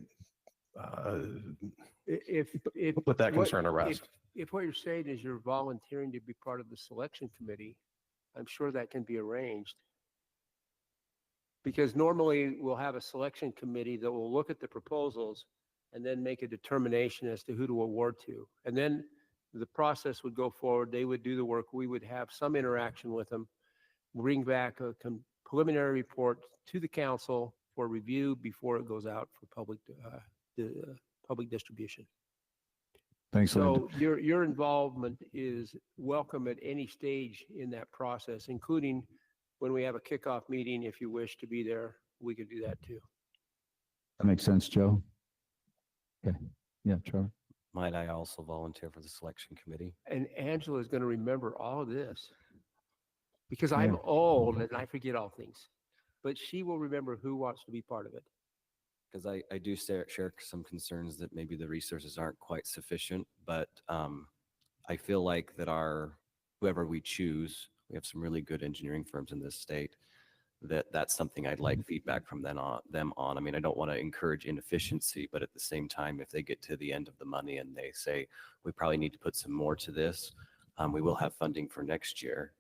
put that concern to rest. If what you're saying is you're volunteering to be part of the selection committee, I'm sure that can be arranged. Because normally we'll have a selection committee that will look at the proposals and then make a determination as to who to award to. And then the process would go forward. They would do the work. We would have some interaction with them, bring back a preliminary report to the council for review before it goes out for public distribution. Thanks, so your involvement is welcome at any stage in that process, including when we have a kickoff meeting. If you wish to be there, we could do that too. That makes sense, Joe. Okay. Yeah, Trevor. Might I also volunteer for the selection committee? And Angela is going to remember all of this because I'm old and I forget all things, but she will remember who wants to be part of it. Because I do share some concerns that maybe the resources aren't quite sufficient, but I feel like that whoever we choose We have some really good engineering firms in this state. That's something I'd like feedback from them on. I mean, I don't want to encourage inefficiency, but at the same time, if they get to the end of the money and they say, we probably need to put some more to this, we will have funding for next year.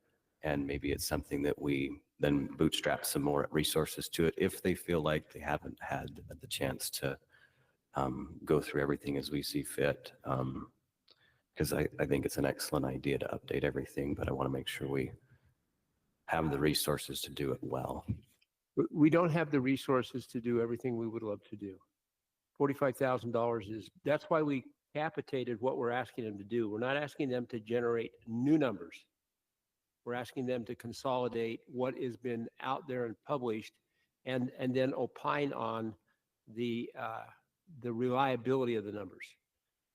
And maybe it's something that we then bootstrap some more resources to it if they feel like they haven't had the chance to go through everything as we see fit. Because I think it's an excellent idea to update everything, but I want to make sure we have the resources to do it well. We don't have the resources to do everything we would love to do. $45,000 that's why we capitated what we're asking them to do. We're not asking them to generate new numbers. We're asking them to consolidate what has been out there and published and then opine on the reliability of the numbers.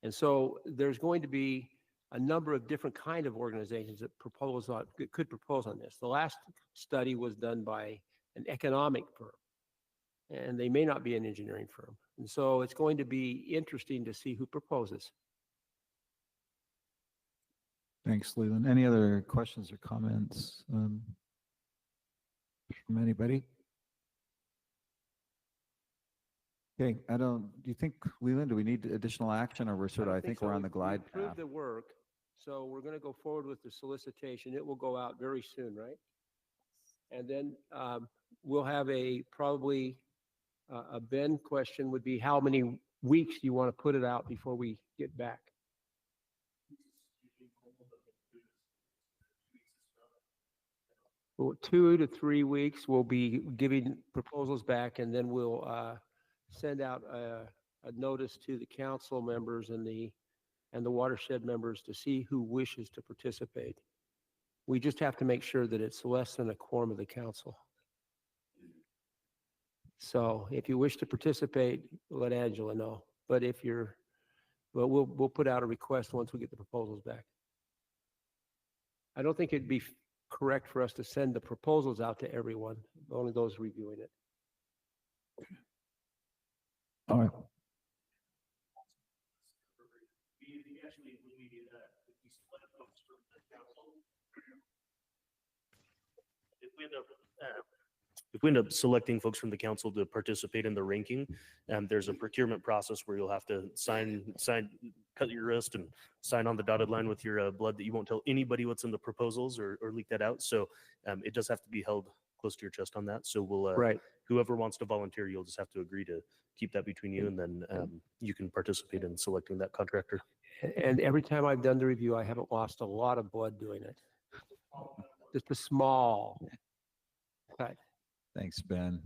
And so there's going to be a number of different kind of organizations that could propose on this. The last study was done by an economic firm, and they may not be an engineering firm. And so it's going to be interesting to see who proposes. Thanks, Leland. Any other questions or comments from anybody? Okay, do you think, Leland, do we need additional action, or we're sort of, I think we're on the glide We path? approved the work, so we're going to go forward with the solicitation. It will go out very soon, right? And then we'll have probably a Ben question would be how many weeks do you want to put it out before we get back? Well, 2 to 3 weeks, we'll be giving proposals back, and then we'll send out a notice to the council members and the Watershed members to see who wishes to participate. We just have to make sure that it's less than a quorum of the council. So if you wish to participate, let Angela know. But we'll put out a request once we get the proposals back. I don't think it'd be correct for us to send the proposals out to everyone, only those reviewing it. All right. If we end up selecting folks from the council to participate in the ranking, there's a procurement process where you'll have to cut your wrist and sign on the dotted line with your blood that you won't tell anybody what's in the proposals or leak that out. So it does have to be held close to your chest on that. So we'll, whoever wants to volunteer, you'll just have to agree to keep that between you, and then you can participate in selecting that contractor. And every time I've done the review, I haven't lost a lot of blood doing it. Just a small cut. Thanks, Ben.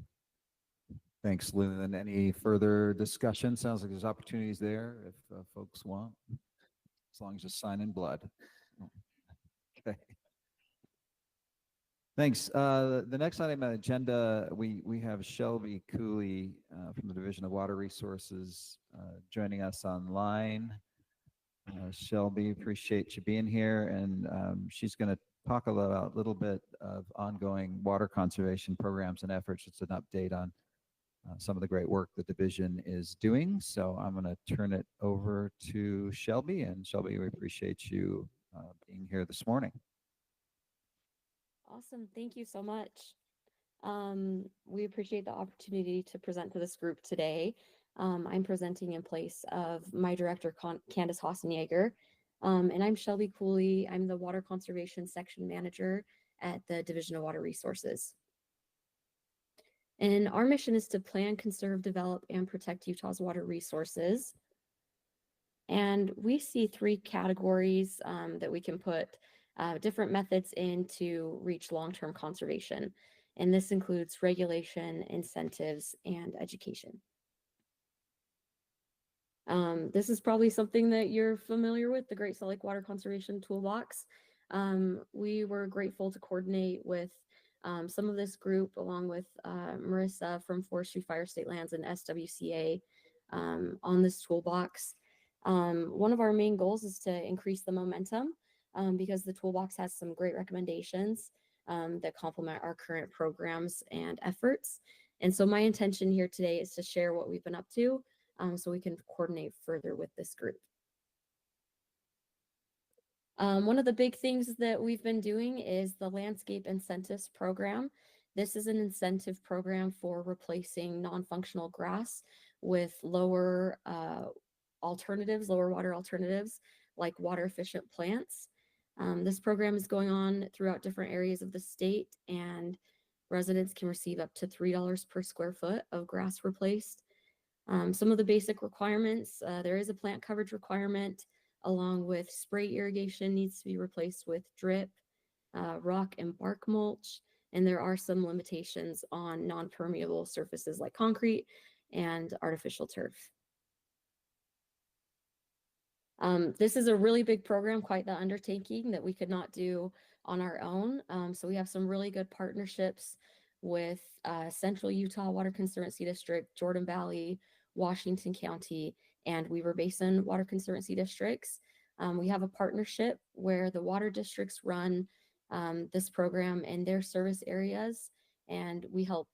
Thanks, Leland. Any further discussion? Sounds like there's opportunities there if folks want, as long as you sign in blood. Okay. Thanks. The next item on the agenda, we have Shelby Cooley from the Division of Water Resources joining us online. Shelby, appreciate you being here, and she's going to talk a little bit of ongoing water conservation programs and efforts. It's an update on some of the great work the division is doing. So I'm going to turn it over to Shelby, and Shelby, we appreciate you being here this morning. Awesome. Thank you so much. We appreciate the opportunity to present to this group today. I'm presenting in place of my director, Candace Hassenjaeger, and I'm Shelby Cooley. I'm the Water Conservation Section Manager at the Division of Water Resources. And our mission is to plan, conserve, develop, and protect Utah's water resources. And we see 3 categories that we can put different methods in to reach long-term conservation. And this includes regulation, incentives, and education. This is probably something that you're familiar with, the Great Salt Lake Water Conservation Toolbox. We were grateful to coordinate with some of this group, along with Marissa from Forestry, Fire, State Lands, and SWCA on this toolbox. One of our main goals is to increase the momentum because the toolbox has some great recommendations that complement our current programs and efforts. And so my intention here today is to share what we've been up to so we can coordinate further with this group. One of the big things that we've been doing is the Landscape Incentives Program. This is an incentive program for replacing non-functional grass with lower alternatives, lower water alternatives, like water efficient plants. This program is going on throughout different areas of the state, and residents can receive up to $3 per square foot of grass replaced. Some of the basic requirements, there is a plant coverage requirement, along with spray irrigation needs to be replaced with drip, rock and bark mulch, and there are some limitations on non-permeable surfaces like concrete and artificial turf. This is a really big program, quite the undertaking that we could not do on our own. So we have some really good partnerships with Central Utah Water Conservancy District, Jordan Valley, Washington County, and Weaver Basin Water Conservancy Districts. We have a partnership where the water districts run this program in their service areas, and we help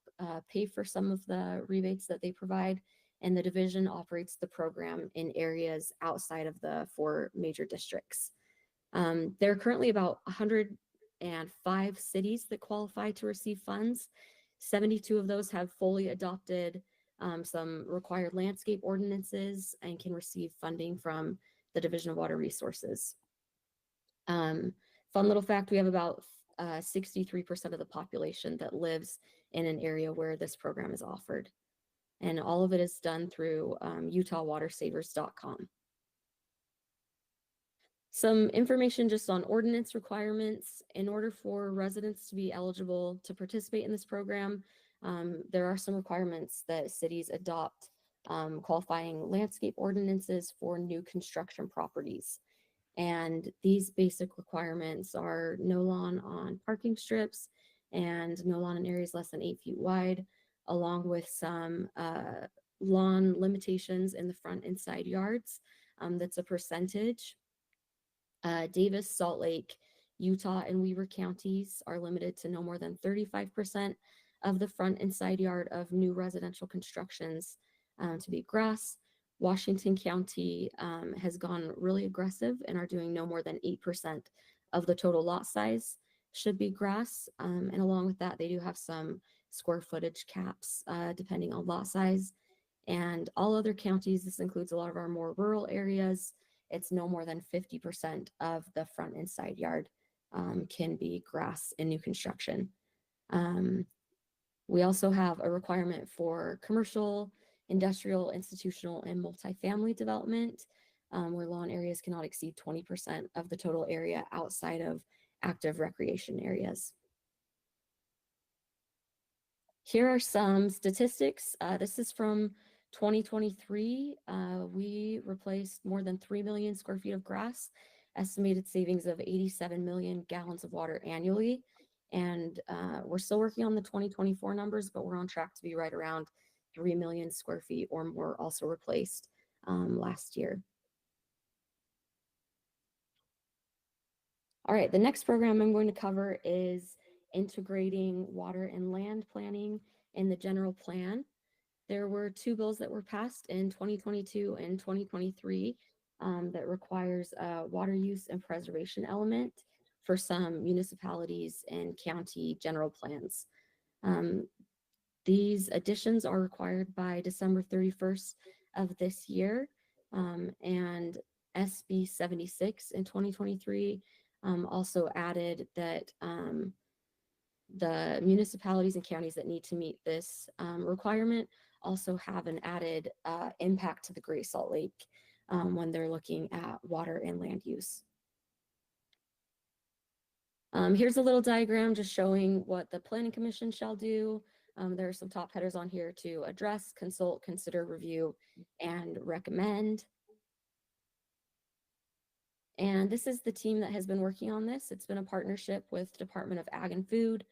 pay for some of the rebates that they provide, and the division operates the program in areas outside of the 4 major districts. There are currently about 105 cities that qualify to receive funds. 72 of those have fully adopted some required landscape ordinances and can receive funding from the Division of Water Resources. Fun little fact, we have about 63% of the population that lives in an area where this program is offered. And all of it is done through utahwatersavers.com. Some information just on ordinance requirements. In order for residents to be eligible to participate in this program, there are some requirements that cities adopt, qualifying landscape ordinances for new construction properties. And these basic requirements are no lawn on parking strips and no lawn in areas less than 8 feet wide, along with some lawn limitations in the front and side yards. That's a percentage. Davis, Salt Lake, Utah, and Weaver counties are limited to no more than 35% of the front and side yard of new residential constructions to be grass. Washington County has gone really aggressive and are doing no more than 8% of the total lot size should be grass. And along with that, they do have some square footage caps depending on lot size. And all other counties, this includes a lot of our more rural areas, it's no more than 50% of the front and side yard can be grass in new construction. We also have a requirement for commercial, industrial, institutional, and multifamily development, where lawn areas cannot exceed 20% of the total area outside of active recreation areas. Here are some statistics. This is from 2023. We replaced more than 3 million square feet of grass, estimated savings of 87 million gallons of water annually. And we're still working on the 2024 numbers, but we're on track to be right around 3 million square feet or more also replaced last year. All right, the next program I'm going to cover is integrating water and land planning in the general plan. There were 2 bills that were passed in 2022 and 2023 that requires a water use and preservation element for some municipalities and county general plans. These additions are required by December 31st of this year, and SB 76 in 2023 also added that the municipalities and counties that need to meet this requirement also have an added impact to the Great Salt Lake when they're looking at water and land use. Here's a little diagram just showing what the Planning Commission shall do. There are some top headers on here to address, consult, consider, review, and recommend. And this is the team that has been working on this. It's been a partnership with Department of Ag and Food,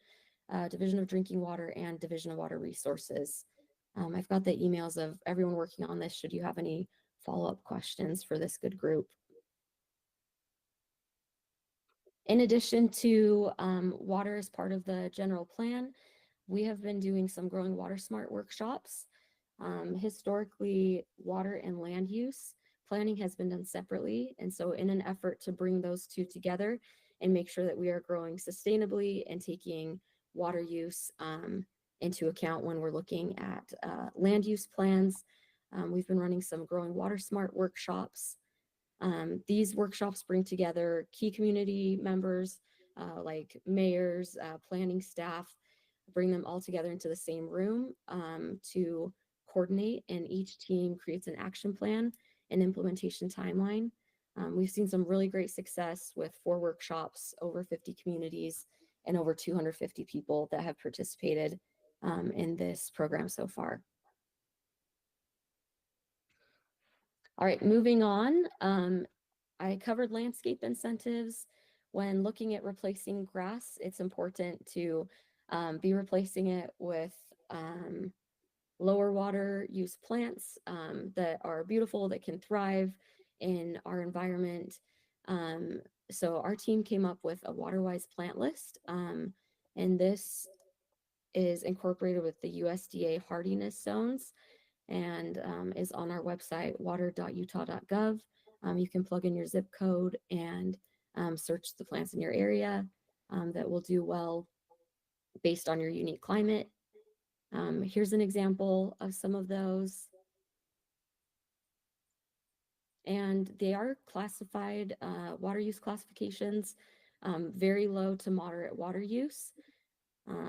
Division of Drinking Water, and Division of Water Resources. I've got the emails of everyone working on this should you have any follow-up questions for this good group. In addition to water as part of the general plan, we have been doing some growing water smart workshops. Historically, water and land use planning has been done separately. And so in an effort to bring those two together and make sure that we are growing sustainably and taking water use into account when we're looking at land use plans, we've been running some growing water smart workshops. These workshops bring together key community members like mayors, planning staff, bring them all together into the same room to coordinate, and each team creates an action plan and implementation timeline. We've seen some really great success with 4 workshops, over 50 communities, and over 250 people that have participated in this program so far. All right, moving on. I covered landscape incentives. When looking at replacing grass, it's important to be replacing it with lower water use plants that are beautiful, that can thrive in our environment. So our team came up with a water-wise plant list, and this is incorporated with the USDA hardiness zones and is on our website, water.utah.gov. You can plug in your zip code and search the plants in your area that will do well based on your unique climate. Here's an example of some of those. And they are classified, water use classifications, very low to moderate water use,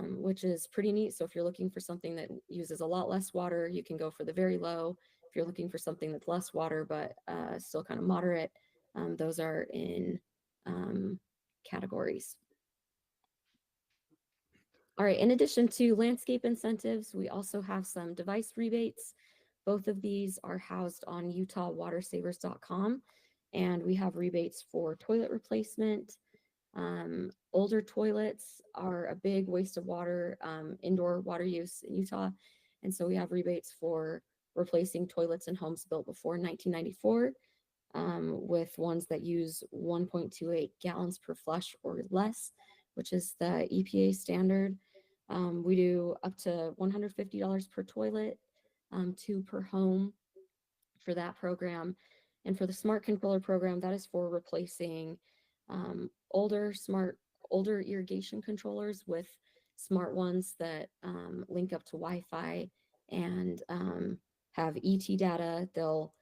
which is pretty neat. So if you're looking for something that uses a lot less water, you can go for the very low. If you're looking for something that's less water, but still kind of moderate, those are in categories. All right, in addition to landscape incentives, we also have some device rebates. Both of these are housed on utahwatersavers.com, and we have rebates for toilet replacement. Older toilets are a big waste of water, indoor water use in Utah, and so we have rebates for replacing toilets in homes built before 1994 with ones that use 1.28 gallons per flush or less, which is the EPA standard. We do up to $150 per toilet, 2 per home for that program. And for the smart controller program, that is for replacing older irrigation controllers with smart ones that link up to Wi-Fi and have ET data. They'll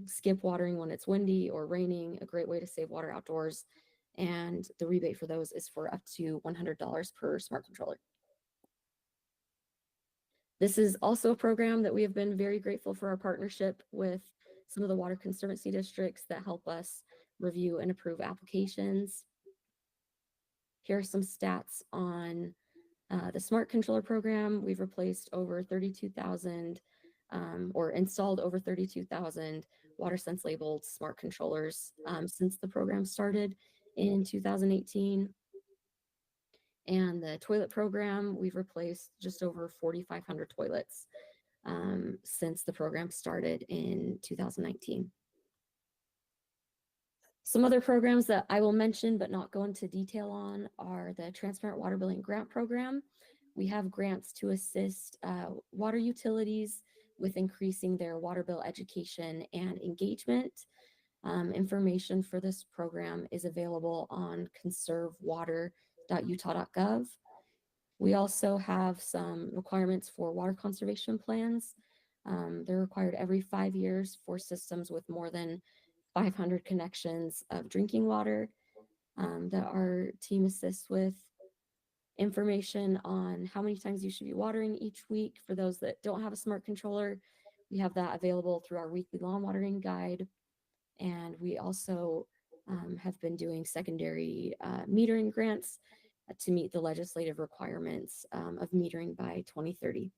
skip watering when it's windy or raining, a great way to save water outdoors. And the rebate for those is for up to $100 per smart controller. This is also a program that we have been very grateful for our partnership with some of the water conservancy districts that help us review and approve applications. Here are some stats on the smart controller program. We've replaced over 32,000 or installed over 32,000 WaterSense labeled smart controllers since the program started in 2018. And the toilet program, we've replaced just over 4,500 toilets since the program started in 2019. Some other programs that I will mention but not go into detail on are the Transparent Water Billing Grant Program. We have grants to assist water utilities with increasing their water bill education and engagement. Information for this program is available on conservewater.utah.gov. We also have some requirements for water conservation plans. They're required every 5 years for systems with more than 500 connections of drinking water that our team assists with. Information on how many times you should be watering each week. For those that don't have a smart controller, we have that available through our weekly lawn watering guide. And we also have been doing secondary metering grants to meet the legislative requirements of metering by 2030.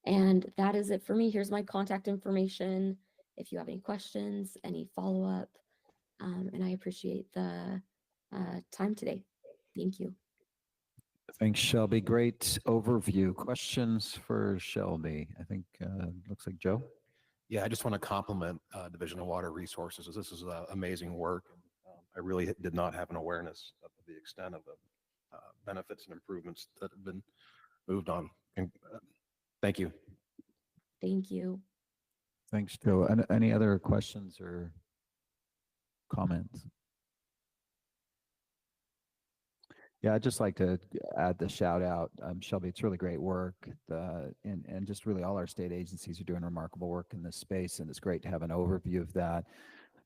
And that is it for me. Here's my contact information if you have any questions, any follow-up, and I appreciate the time today. Thank you. Thanks, Shelby. Great overview. Questions for Shelby? I think looks like Joe. Yeah, I just want to compliment Division of Water Resources. This is amazing work. I really did not have an awareness of the extent of the benefits and improvements that have been moved on. And, thank you. Thank you. Thanks, Joe. Any other questions or comments? Yeah, I'd just like to add the shout out, Shelby. It's really great work, and just really all our state agencies are doing remarkable work in this space, and it's great to have an overview of that.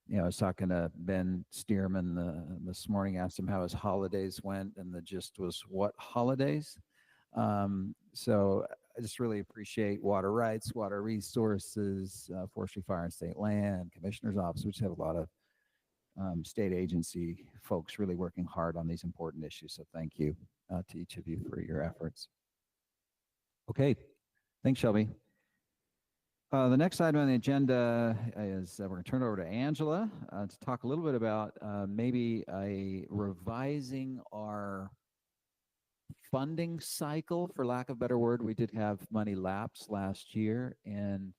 You know, I was talking to Ben Stearman this morning, asked him how his holidays went, and the gist was, what holidays? So I just really appreciate water rights, water resources, Forestry, Fire, and State Land, Commissioner's Office, which have a lot of state agency folks really working hard on these important issues. So thank you to each of you for your efforts. Okay, thanks, Shelby. The next item on the agenda is we're going to turn it over to Angela to talk a little bit about maybe revising our funding cycle, for lack of a better word. We did have money lapse last year, and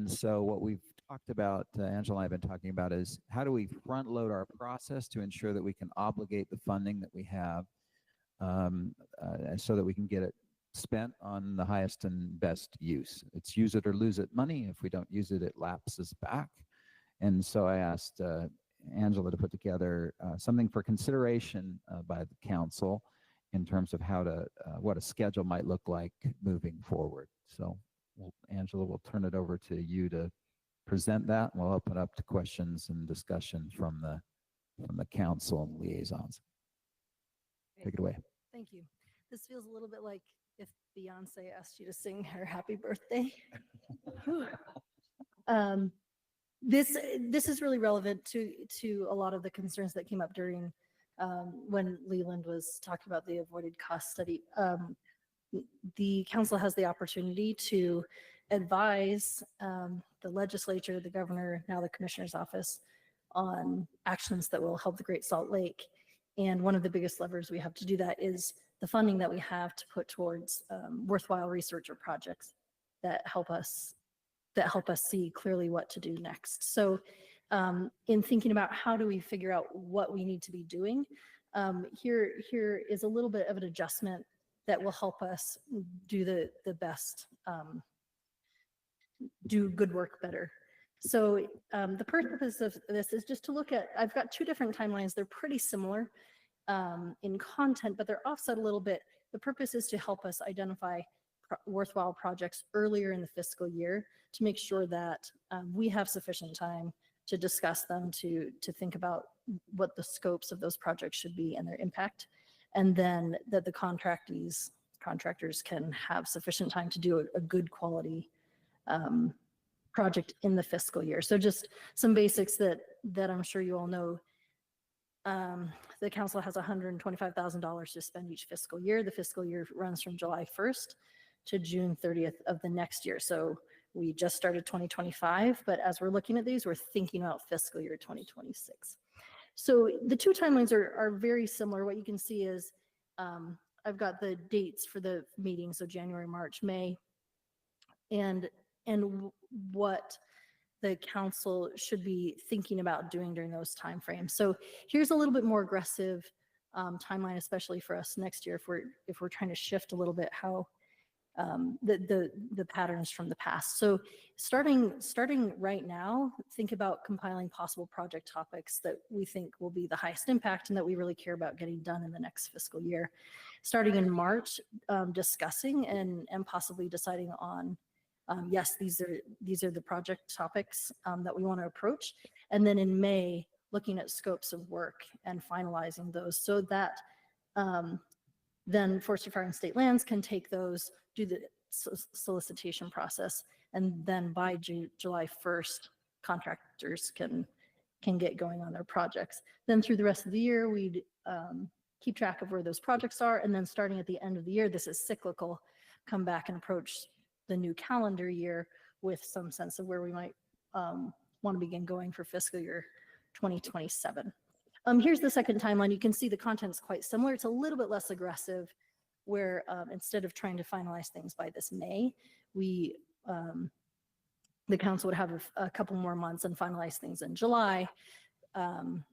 so what we've talked about, Angela and I have been talking about, is how do we front load our process to ensure that we can obligate the funding that we have, so that we can get it spent on the highest and best use. It's use it or lose it money. If we don't use it, it lapses back. And so I asked Angela to put together something for consideration by the council in terms of how to, what a schedule might look like moving forward. So Angela, we'll turn it over to you to present that, and we'll open up to questions and discussion from the council and liaisons. Take it away. Thank you. This feels a little bit like if Beyonce asked you to sing her happy birthday. This is really relevant to a lot of the concerns that came up during when Leland was talking about the avoided cost study. The council has the opportunity to advise the legislature, the governor, now the commissioner's office, on actions that will help the Great Salt Lake. And one of the biggest levers we have to do that is the funding that we have to put towards worthwhile research or projects that help us see clearly what to do next. So in thinking about how do we figure out what we need to be doing, here is a little bit of an adjustment that will help us do the best, do good work better. So the purpose of this is just to look at, I've got two different timelines. They're pretty similar in content, but they're offset a little bit. The purpose is to help us identify worthwhile projects earlier in the fiscal year to make sure that we have sufficient time to discuss them, to think about what the scopes of those projects should be and their impact, and then that the contractors can have sufficient time to do a good quality project in the fiscal year. So just some basics that I'm sure you all know. The council has $125,000 to spend each fiscal year. The fiscal year runs from July 1st to June 30th of the next year. So we just started 2025, but as we're looking at these, we're thinking about fiscal year 2026. So the two timelines are very similar. What you can see is I've got the dates for the meeting, so January, March, May, and what the council should be thinking about doing during those timeframes. So here's a little bit more aggressive timeline, especially for us next year, if we're trying to shift a little bit how the patterns from the past. So starting right now, think about compiling possible project topics that we think will be the highest impact and that we really care about getting done in the next fiscal year. Starting in March, discussing and possibly deciding on yes, these are the project topics that we want to approach. And then in May, looking at scopes of work and finalizing those so that then Forestry, Fire, and State Lands can take those, do the solicitation process, and then by July 1st, contractors can get going on their projects. Then through the rest of the year, we'd keep track of where those projects are, and then starting at the end of the year, this is cyclical, come back and approach the new calendar year with some sense of where we might want to begin going for fiscal year 2027. Here's the second timeline. You can see the content's quite similar. It's a little bit less aggressive, where instead of trying to finalize things by this May, the council would have a couple more months and finalize things in July. And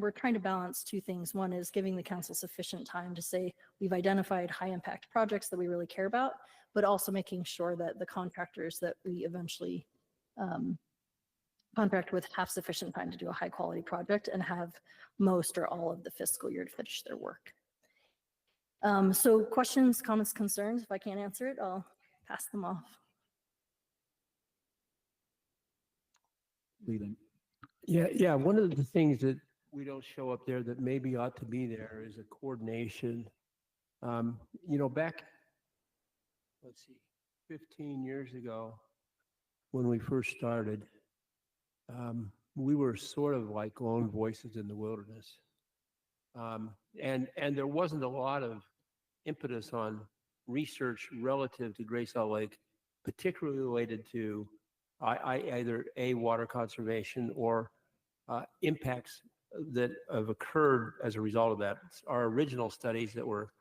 we're trying to balance two things. One is giving the council sufficient time to say we've identified high impact projects that we really care about, but also making sure that the contractors that we eventually contract with have sufficient time to do a high quality project and have most or all of the fiscal year to finish their work. So questions, comments, concerns, if I can't answer it, I'll pass them off. Leland. Yeah. One of the things that we don't show up there that maybe ought to be there is a coordination. Back, let's see, 15 years ago, when we first started, we were sort of like lone voices in the wilderness. And there wasn't a lot of impetus on research relative to Great Salt Lake, particularly related to either water conservation or impacts that have occurred as a result of that. Our original studies that were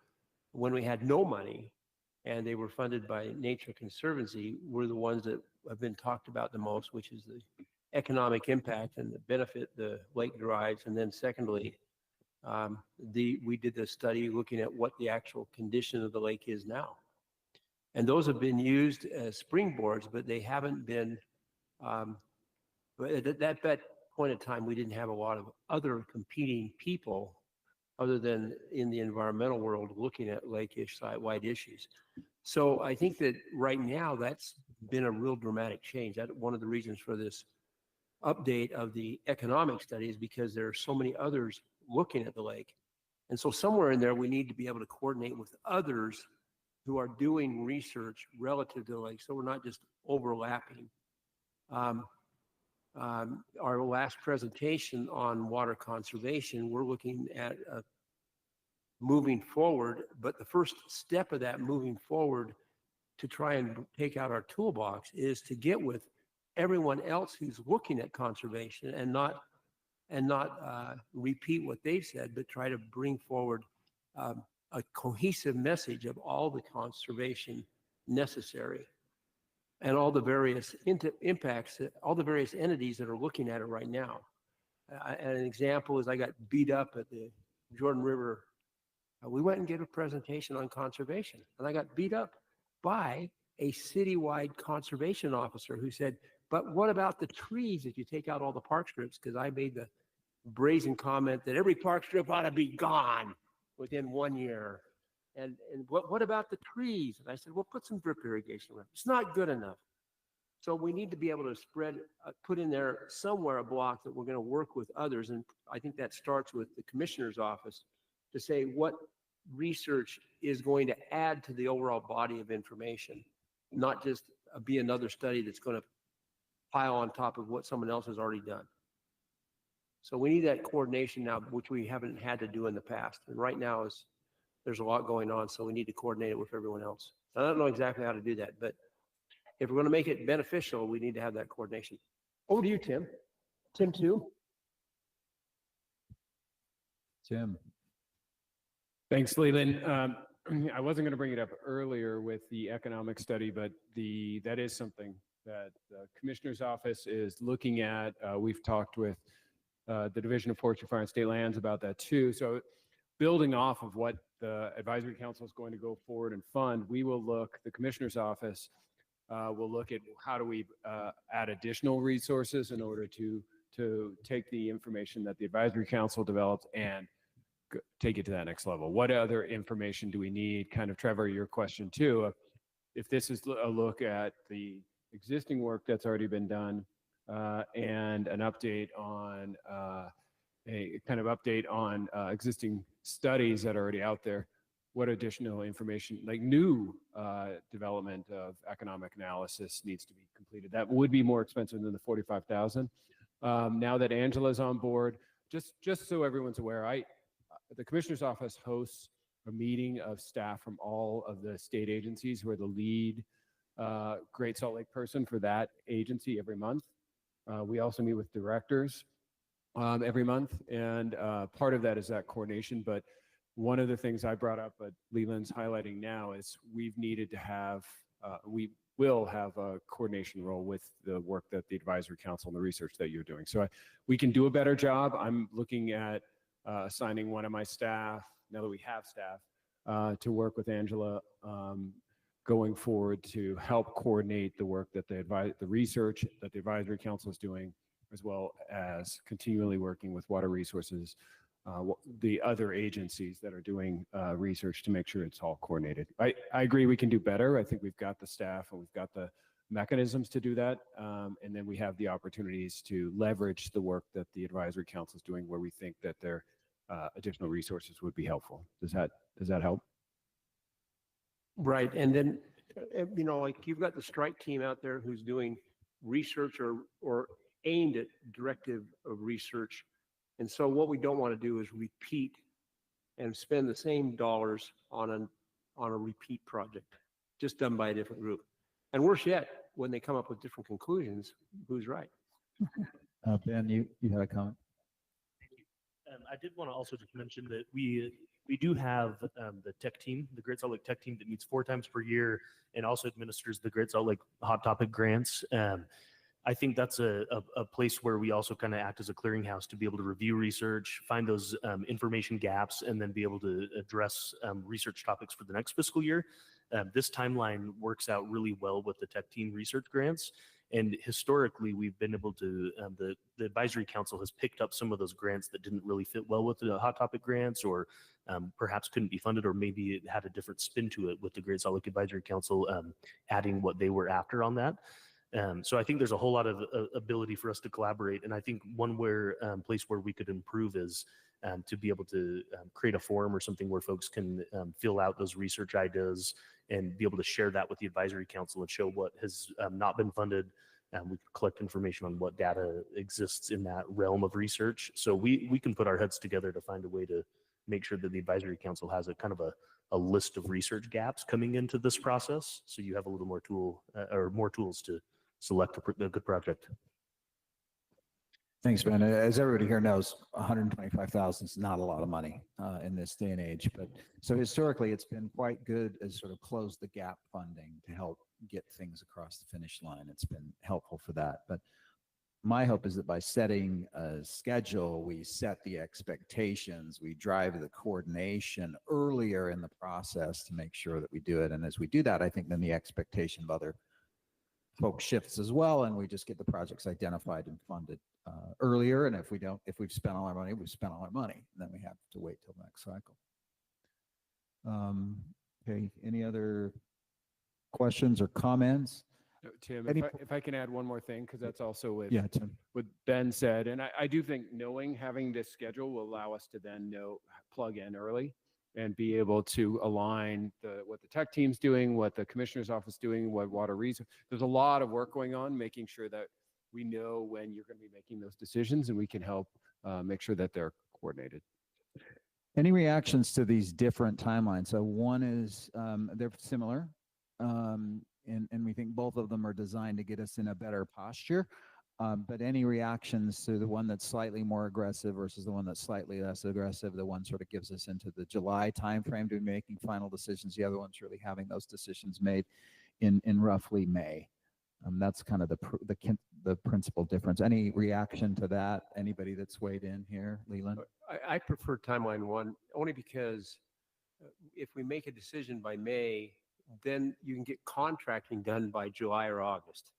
when we had no money and they were funded by Nature Conservancy were the ones that have been talked about the most, which is the economic impact and the benefit the lake derives. And then secondly, we did the study looking at what the actual condition of the lake is now. And those have been used as springboards, but they haven't been, but at that point in time, we didn't have a lot of other competing people other than in the environmental world looking at lake-ish site-wide issues. So I think that right now that's been a real dramatic change. That's one of the reasons for this update of the economic studies, because there are so many others looking at the lake. And so somewhere in there, we need to be able to coordinate with others who are doing research relative to the lake, so we're not just overlapping. Our last presentation on water conservation, we're looking at moving forward, but the first step of that moving forward to try and take out our toolbox is to get with everyone else who's looking at conservation and not repeat what they've said, but try to bring forward a cohesive message of all the conservation necessary and all the various impacts, all the various entities that are looking at it right now. And an example is I got beat up at the Jordan River. We went and gave a presentation on conservation, and I got beat up by a citywide conservation officer who said, but what about the trees if you take out all the park strips? Because I made the brazen comment that every park strip ought to be gone within 1 year. And what about the trees? And I said, well, put some drip irrigation around. It's not good enough. So we need to be able to put in there somewhere a block that we're going to work with others. And I think that starts with the commissioner's office to say what research is going to add to the overall body of information, not just be another study that's going to pile on top of what someone else has already done. So we need that coordination now, which we haven't had to do in the past. And right now there's a lot going on, so we need to coordinate it with everyone else. I don't know exactly how to do that, but if we're going to make it beneficial, we need to have that coordination. Over to you, Tim. Tim, too. Tim. Thanks, Leland. I wasn't going to bring it up earlier with the economic study, but that is something that the Commissioner's Office is looking at. We've talked with the Division of Forestry, Fire, and State Lands about that too. So building off of what the Advisory Council is going to go forward and fund, the Commissioner's Office will look at how do we add additional resources in order to take the information that the Advisory Council developed and take it to that next level. What other information do we need? Kind of, Trevor, your question too. If this is a look at the existing work that's already been done and an update on existing studies that are already out there, what additional information, like new development of economic analysis needs to be completed. That would be more expensive than the $45,000. Now that Angela's on board, just so everyone's aware, the Commissioner's Office hosts a meeting of staff from all of the state agencies who are the lead Great Salt Lake person for that agency every month. We also meet with directors every month, and part of that is that coordination. But one of the things I brought up, but Leland's highlighting now, is we will have a coordination role with the work that the Advisory Council and the research that you're doing. So we can do a better job. I'm looking at assigning one of my staff, now that we have staff, to work with Angela going forward to help coordinate the work that the research that the advisory council is doing, as well as continually working with water resources, the other agencies that are doing research to make sure it's all coordinated. I agree we can do better. I think we've got the staff and we've got the mechanisms to do that. And then we have the opportunities to leverage the work that the advisory council is doing where we think that their additional resources would be helpful. Does that help? Right. And then, like you've got the strike team out there who's doing research or aimed at directive of research. And so what we don't want to do is repeat and spend the same dollars on a repeat project, just done by a different group. And worse yet, when they come up with different conclusions, who's right? Ben, you had a comment? I did want to also just mention that we do have the tech team, the Great Salt Lake tech team that meets 4 times per year and also administers the Great Salt Lake Hot Topic grants. I think that's a place where we also kind of act as a clearinghouse to be able to review research, find those information gaps, and then be able to address research topics for the next fiscal year. This timeline works out really well with the tech team research grants. And historically, we've been able to, the advisory council has picked up some of those grants that didn't really fit well with the hot topic grants, or perhaps couldn't be funded, or maybe it had a different spin to it with the Great Salt Lake Advisory Council adding what they were after on that. So I think there's a whole lot of ability for us to collaborate. And I think one place where we could improve is to be able to create a forum or something where folks can fill out those research ideas and be able to share that with the advisory council and show what has not been funded. We can collect information on what data exists in that realm of research. So we can put our heads together to find a way to make sure that the advisory council has a kind of a list of research gaps coming into this process. So you have a little more more tools to select a good project. Thanks, Ben. As everybody here knows, 125,000 is not a lot of money in this day and age. But so historically, it's been quite good as sort of close the gap funding to help get things across the finish line. It's been helpful for that. But my hope is that by setting a schedule, we set the expectations, we drive the coordination earlier in the process to make sure that we do it. And as we do that, I think then the expectation of other folks shifts as well, and we just get the projects identified and funded earlier. And if we've spent all our money, we've spent all our money. And then we have to wait till the next cycle. Okay, any other questions or comments? Tim, if I can add one more thing, because that's also what Ben said. And I do think having this schedule will allow us to then plug in early and be able to align what the tech team's doing, what the commissioner's office doing, what water resource. There's a lot of work going on, making sure that we know when you're going to be making those decisions, and we can help make sure that they're coordinated. Any reactions to these different timelines? So one is they're similar, and we think both of them are designed to get us in a better posture. But any reactions to the one that's slightly more aggressive versus the one that's slightly less aggressive? The one sort of gives us into the July timeframe to be making final decisions. The other one's really having those decisions made in roughly May. That's kind of the principal difference. Any reaction to that? Anybody that's weighed in here, Leland? I prefer timeline one only because if we make a decision by May, then you can get contracting done by July or August.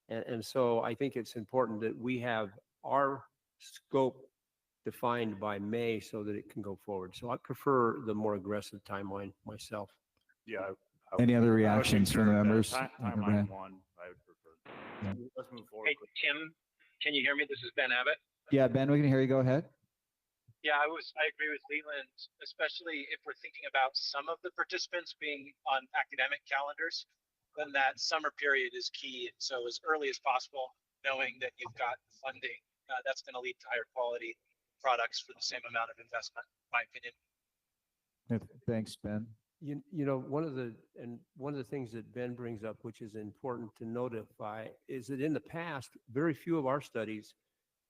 And so I think it's important that we have our scope defined by May so that it can go forward. So I prefer the more aggressive timeline myself. Yeah. Any other reactions from members? Timeline one, I would prefer. Yeah. Let's move forward. Hey, Tim, can you hear me? This is Ben Abbott. Yeah, Ben, we can hear you. Go ahead. Yeah, I agree with Leland, especially if we're thinking about some of the participants being on academic calendars, then that summer period is key. So as early as possible, knowing that you've got funding, that's going to lead to higher quality products for the same amount of investment, in my opinion. Thanks, Ben. One of the things that Ben brings up, which is important to notify, is that in the past, very few of our studies,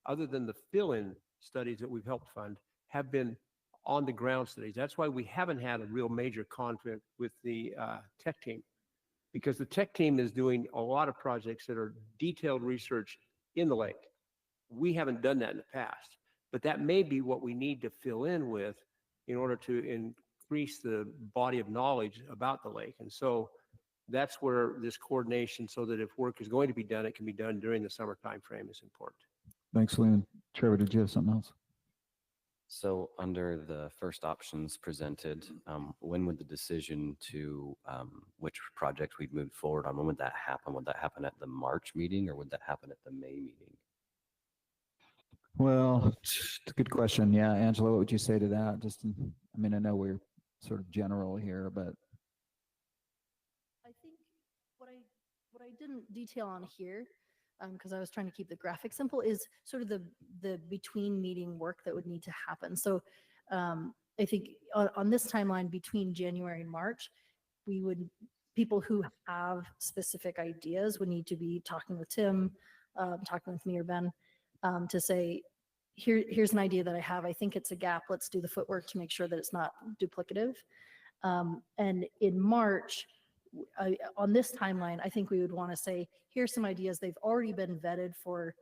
other than the fill-in studies that we've helped fund, have been on the ground studies. That's why we haven't had a real major conflict with the tech team, because the tech team is doing a lot of projects that are detailed research in the lake. We haven't done that in the past, but that may be what we need to fill in with in order to increase the body of knowledge about the lake. And so that's where this coordination, so that if work is going to be done, it can be done during the summer timeframe, is important. Thanks, Leland. Trevor, did you have something else? So under the first options presented, when would the decision to which project we'd move forward on, when would that happen? Would that happen at the March meeting or would that happen at the May meeting? Well, it's a good question. Yeah, Angela, what would you say to that? I mean, I know we're sort of general here, but I think what I didn't detail on here, because I was trying to keep the graphic simple, is sort of the between meeting work that would need to happen. So I think on this timeline between January and March, people who have specific ideas would need to be talking with Tim, talking with me or Ben, to say, here's an idea that I have. I think it's a gap. Let's do the footwork to make sure that it's not duplicative. And in March, on this timeline, I think we would want to say, here's some ideas. They've already been vetted for,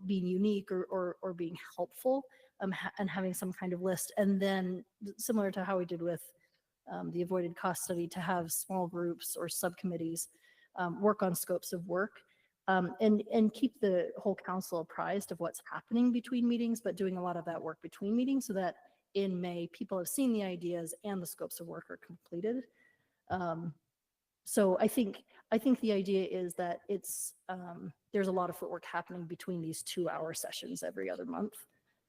being unique or being helpful, and having some kind of list. And then similar to how we did with the avoided cost study, to have small groups or subcommittees work on scopes of work, and keep the whole council apprised of what's happening between meetings, but doing a lot of that work between meetings so that in May, people have seen the ideas and the scopes of work are completed. So I think the idea is that there's a lot of footwork happening between these 2-hour sessions every other month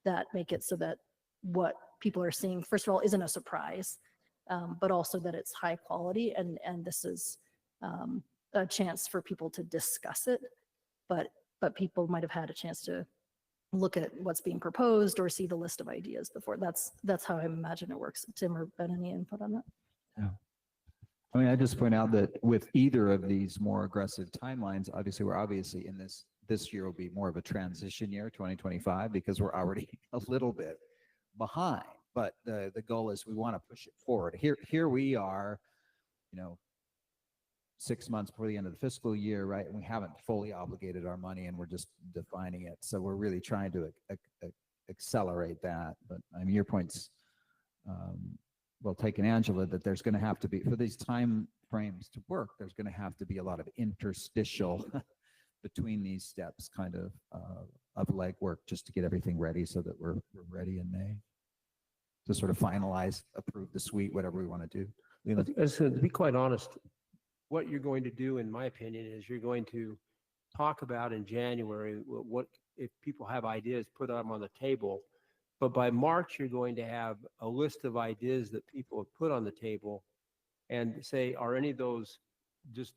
that make it so that what people are seeing, first of all, isn't a surprise, but also that it's high quality, and this is a chance for people to discuss it, but people might have had a chance to look at what's being proposed or see the list of ideas before. That's how I imagine it works. Tim or Ben, any input on that? yeah. I mean, I just point out that with either of these more aggressive timelines, obviously we're obviously in this year will be more of a transition year, 2025, because we're already a little bit behind. But the goal is we want to push it forward. Here we are, 6 months before the end of the fiscal year, right? And we haven't fully obligated our money, and we're just defining it. So we're really trying to accelerate that. But I mean, your point's well taken, Angela, that there's going to have to be, for these time frames to work, there's going to have to be a lot of interstitial between these steps, kind of legwork, just to get everything ready so that we're ready in May to sort of finalize, approve the suite, whatever we want to do. Leland? To be quite honest, what you're going to do, in my opinion, is you're going to talk about in January what if people have ideas, put them on the table. But by March, you're going to have a list of ideas that people have put on the table and say, are any of those just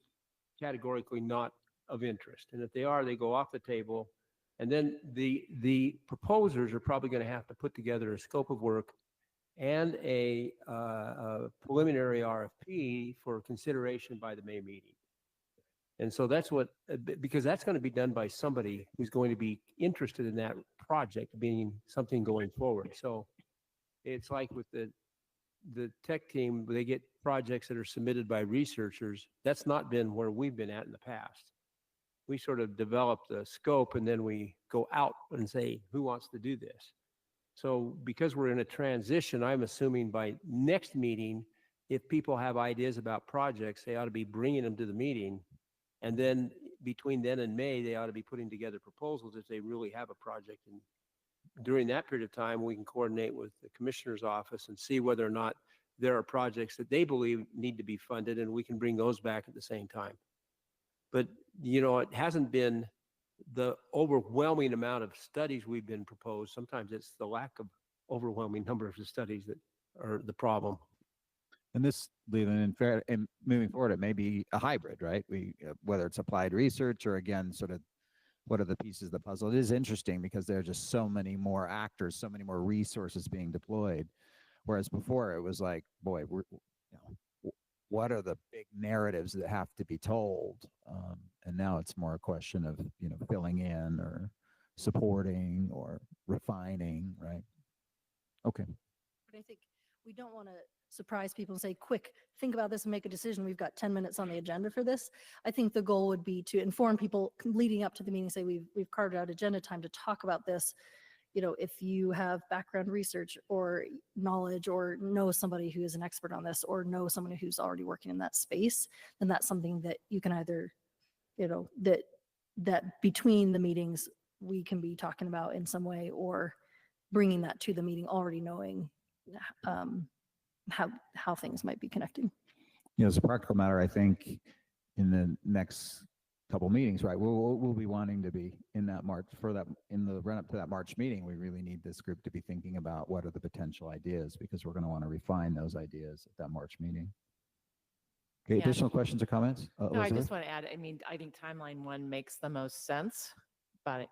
categorically not of interest? And if they are, they go off the table. And then the proposers are probably going to have to put together a scope of work and a preliminary RFP for consideration by the May meeting. And so that's what, because that's going to be done by somebody who's going to be interested in that project being something going forward. So it's like with the tech team, they get projects that are submitted by researchers. That's not been where we've been at in the past. We sort of develop the scope and then we go out and say, who wants to do this? So because we're in a transition, I'm assuming by next meeting, if people have ideas about projects, they ought to be bringing them to the meeting. And then between then and May, they ought to be putting together proposals if they really have a project. And during that period of time, we can coordinate with the commissioner's office and see whether or not there are projects that they believe need to be funded, and we can bring those back at the same time. But, it hasn't been the overwhelming amount of studies we've been proposed. Sometimes it's the lack of overwhelming number of studies that are the problem. And this, Leland, and moving forward, it may be a hybrid, right? Whether it's applied research or, again, sort of what are the pieces of the puzzle. It is interesting because there are just so many more actors, so many more resources being deployed. Whereas before it was like, boy, what are the big narratives that have to be told? And now it's more a question of, filling in or supporting or refining, right? Okay. But I think we don't want to surprise people and say, quick, think about this and make a decision. We've got 10 minutes on the agenda for this. I think the goal would be to inform people leading up to the meeting, say we've carved out agenda time to talk about this. if you have background research or knowledge or know somebody who is an expert on this or know someone who's already working in that space, then that's something that you can either, that between the meetings, we can be talking about in some way or bringing that to the meeting, already knowing how things might be connecting. As a practical matter, I think in the next couple meetings, right, we'll be wanting to be in that March in the run up to that March meeting. We really need this group to be thinking about what are the potential ideas, because we're going to want to refine those ideas at that March meeting. Okay, Yeah. additional questions or comments? No, I Elizabeth? just want to add, I mean, I think timeline one makes the most sense, but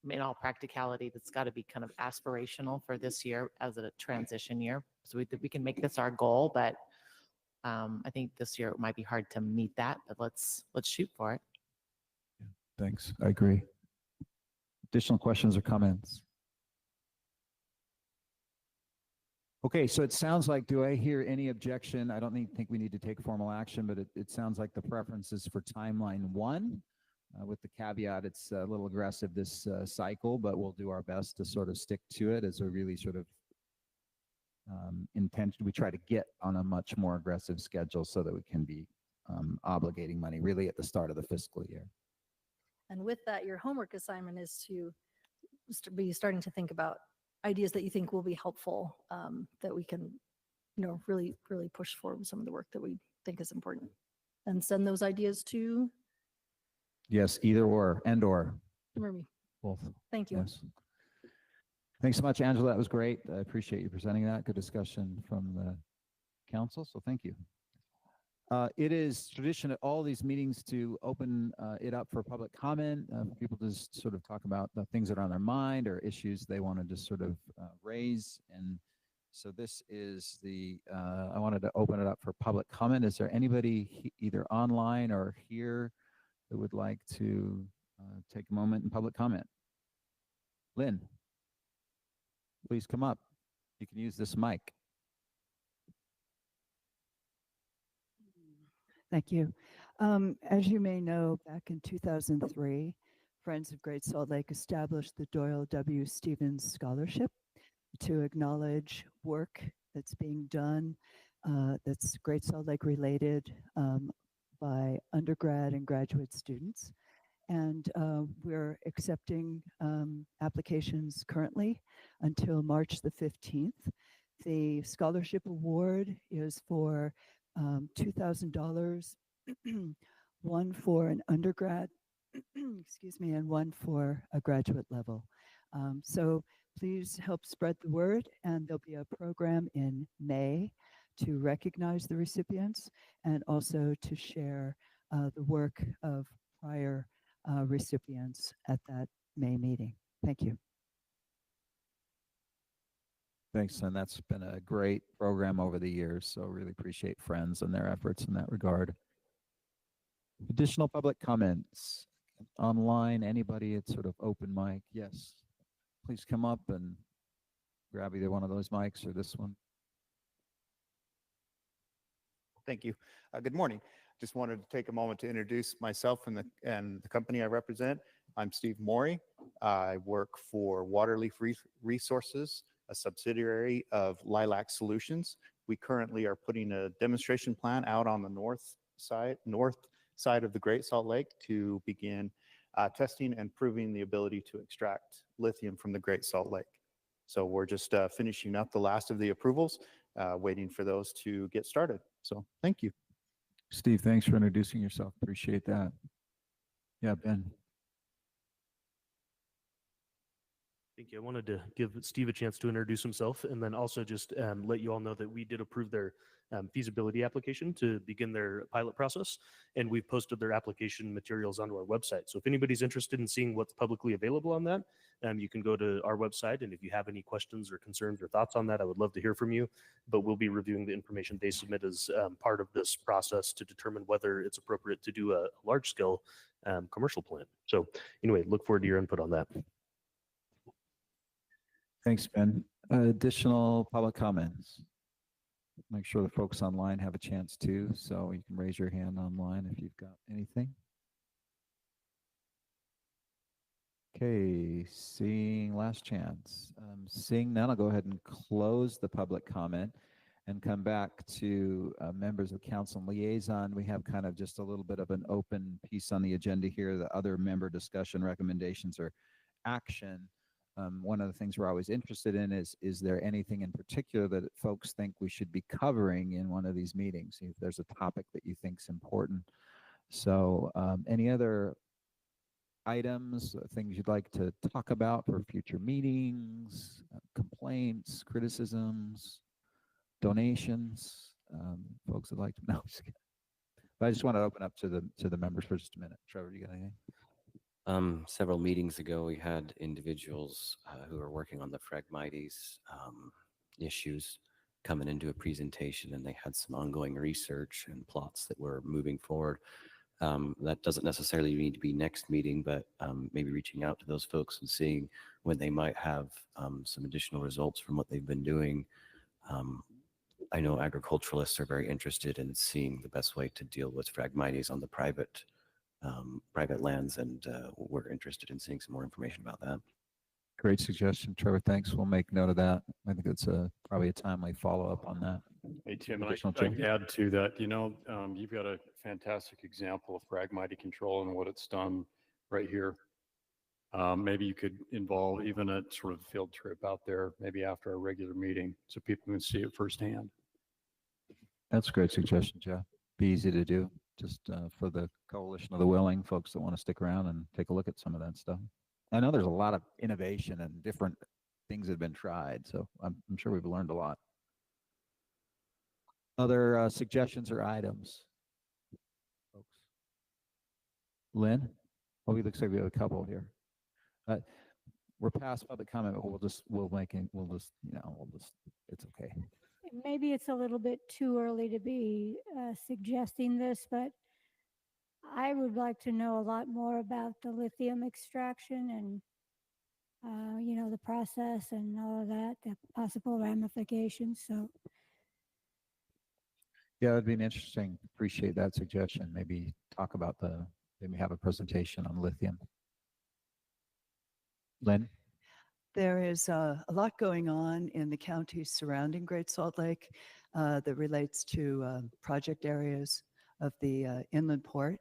in all practicality, that's got to be kind of aspirational for this year as a transition year. So we can make this our goal, but I think this year it might be hard to meet that, but let's shoot for it. Thanks. I agree. Additional questions or comments? Okay, so it sounds like, do I hear any objection? I don't think we need to take formal action, but it sounds like the preference is for timeline one, with the caveat it's a little aggressive this cycle, but we'll do our best to sort of stick to it as a really sort of intention. We try to get on a much more aggressive schedule so that we can be obligating money really at the start of the fiscal year. And with that, your homework assignment is to be starting to think about ideas that you think will be helpful, that we can, really, really push forward some of the work that we think is important, and send those ideas to Yes, either or, and or. Marie. Both. Thank you. Yes. Thanks so much, Angela. That was great. I appreciate you presenting that. Good discussion from the council, so thank you. It is tradition at all these meetings to open it up for public comment. People just sort of talk about the things that are on their mind or issues they want to just sort of raise. And so this is I wanted to open it up for public comment. Is there anybody either online or here that would like to take a moment in public comment? Lynn, please come up. You can use this mic. Thank you. As you may know, back in 2003, Friends of Great Salt Lake established the Doyle W. Stevens Scholarship to acknowledge work that's being done that's Great Salt Lake related by undergrad and graduate students. And we're accepting applications currently until March the 15th. The scholarship award is for $2,000, one for an undergrad, excuse me, and one for a graduate level. So please help spread the word, and there'll be a program in May to recognize the recipients and also to share the work of prior recipients at that May meeting. Thank you. Thanks, and that's been a great program over the years, so really appreciate Friends and their efforts in that regard. Additional public comments online, anybody at sort of open mic? Yes, please come up and grab either one of those mics or this one. Thank you. Good morning. Just wanted to take a moment to introduce myself and the company I represent. I'm Steve Morey. I work for Waterleaf Resources, a subsidiary of Lilac Solutions. We currently are putting a demonstration plant out on the north side of the Great Salt Lake to begin testing and proving the ability to extract lithium from the Great Salt Lake. So we're just finishing up the last of the approvals, waiting for those to get started. So thank you. Steve, thanks for introducing yourself. Appreciate that. Yeah, Ben. Thank you. I wanted to give Steve a chance to introduce himself and then also just let you all know that we did approve their feasibility application to begin their pilot process, and we've posted their application materials onto our website. So if anybody's interested in seeing what's publicly available on that, you can go to our website, and if you have any questions or concerns or thoughts on that, I would love to hear from you, but we'll be reviewing the information they submit as part of this process to determine whether it's appropriate to do a large-scale commercial plant. So anyway, look forward to your input on that. Thanks, Ben. Additional public comments? Make sure the folks online have a chance too, so you can raise your hand online if you've got anything. Okay, seeing last chance. Seeing none, I'll go ahead and close the public comment and come back to members of council and liaison. We have kind of just a little bit of an open piece on the agenda here. The other member discussion recommendations or action. One of the things we're always interested in is there anything in particular that folks think we should be covering in one of these meetings? If there's a topic that you think is important. So any other items, things you'd like to talk about for future meetings, complaints, criticisms, donations, folks would like to know. But I just want to open up to the members for just a minute. Trevor, you got anything? Several meetings ago, we had individuals who are working on the Phragmites issues coming into a presentation, and they had some ongoing research and plots that were moving forward. That doesn't necessarily need to be next meeting, but maybe reaching out to those folks and seeing when they might have some additional results from what they've been doing. I know agriculturalists are very interested in seeing the best way to deal with Phragmites on the private lands, and we're interested in seeing some more information about that. Great suggestion, Trevor. Thanks. We'll make note of that. I think it's probably a timely follow-up on that. Hey, Tim, and Additional I change? add to that, you've got a fantastic example of Phragmite control and what it's done right here. Maybe you could involve even a sort of field trip out there, maybe after a regular meeting, so people can see it firsthand. That's a great suggestion, Jeff. Be easy to do, just for the coalition of the willing folks that want to stick around and take a look at some of that stuff. I know there's a lot of innovation and different things that have been tried, so I'm sure we've learned a lot. Other suggestions or items, folks? Lynn? Oh, it looks like we have a couple here. We're past public comment, but it's okay. Maybe it's a little bit too early to be suggesting this, but I would like to know a lot more about the lithium extraction and, the process and all of that, the possible ramifications. So, Yeah, it'd be an interesting. Appreciate that suggestion. Maybe talk about maybe have a presentation on lithium. Lynn? There is a lot going on in the counties surrounding Great Salt Lake that relates to project areas of the inland port.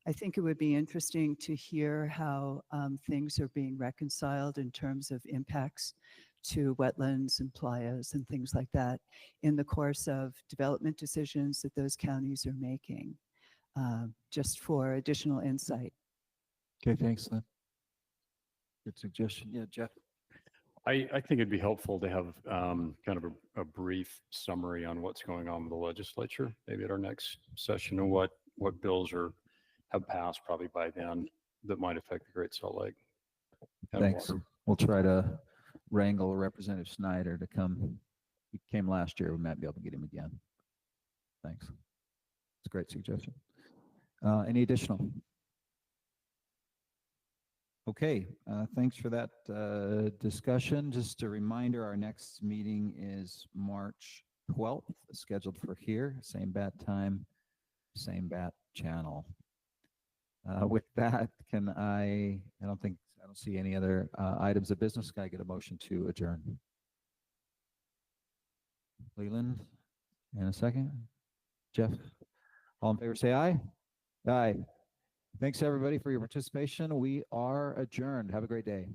I think it would be interesting to hear how things are being reconciled in terms of impacts to wetlands and playas and things like that in the course of development decisions that those counties are making, just for additional insight. Okay, thanks, Lynn. Good suggestion. Yeah, Jeff? I think it'd be helpful to have kind of a brief summary on what's going on with the legislature, maybe at our next session, and what bills have passed probably by then that might affect the Great Salt Lake. Thanks. We'll try to wrangle Representative Snyder to come. He came last year. We might be able to get him again. Thanks. It's a great suggestion. Any additional? Okay, thanks for that discussion. Just a reminder, our next meeting is March 12th, scheduled for here, same bat time, same bat channel. With that, I don't see any other items of business. Can I get a motion to adjourn? Leland, in a second. Jeff, all in favor, say aye. Aye. Thanks everybody for your participation. We are adjourned. Have a great day.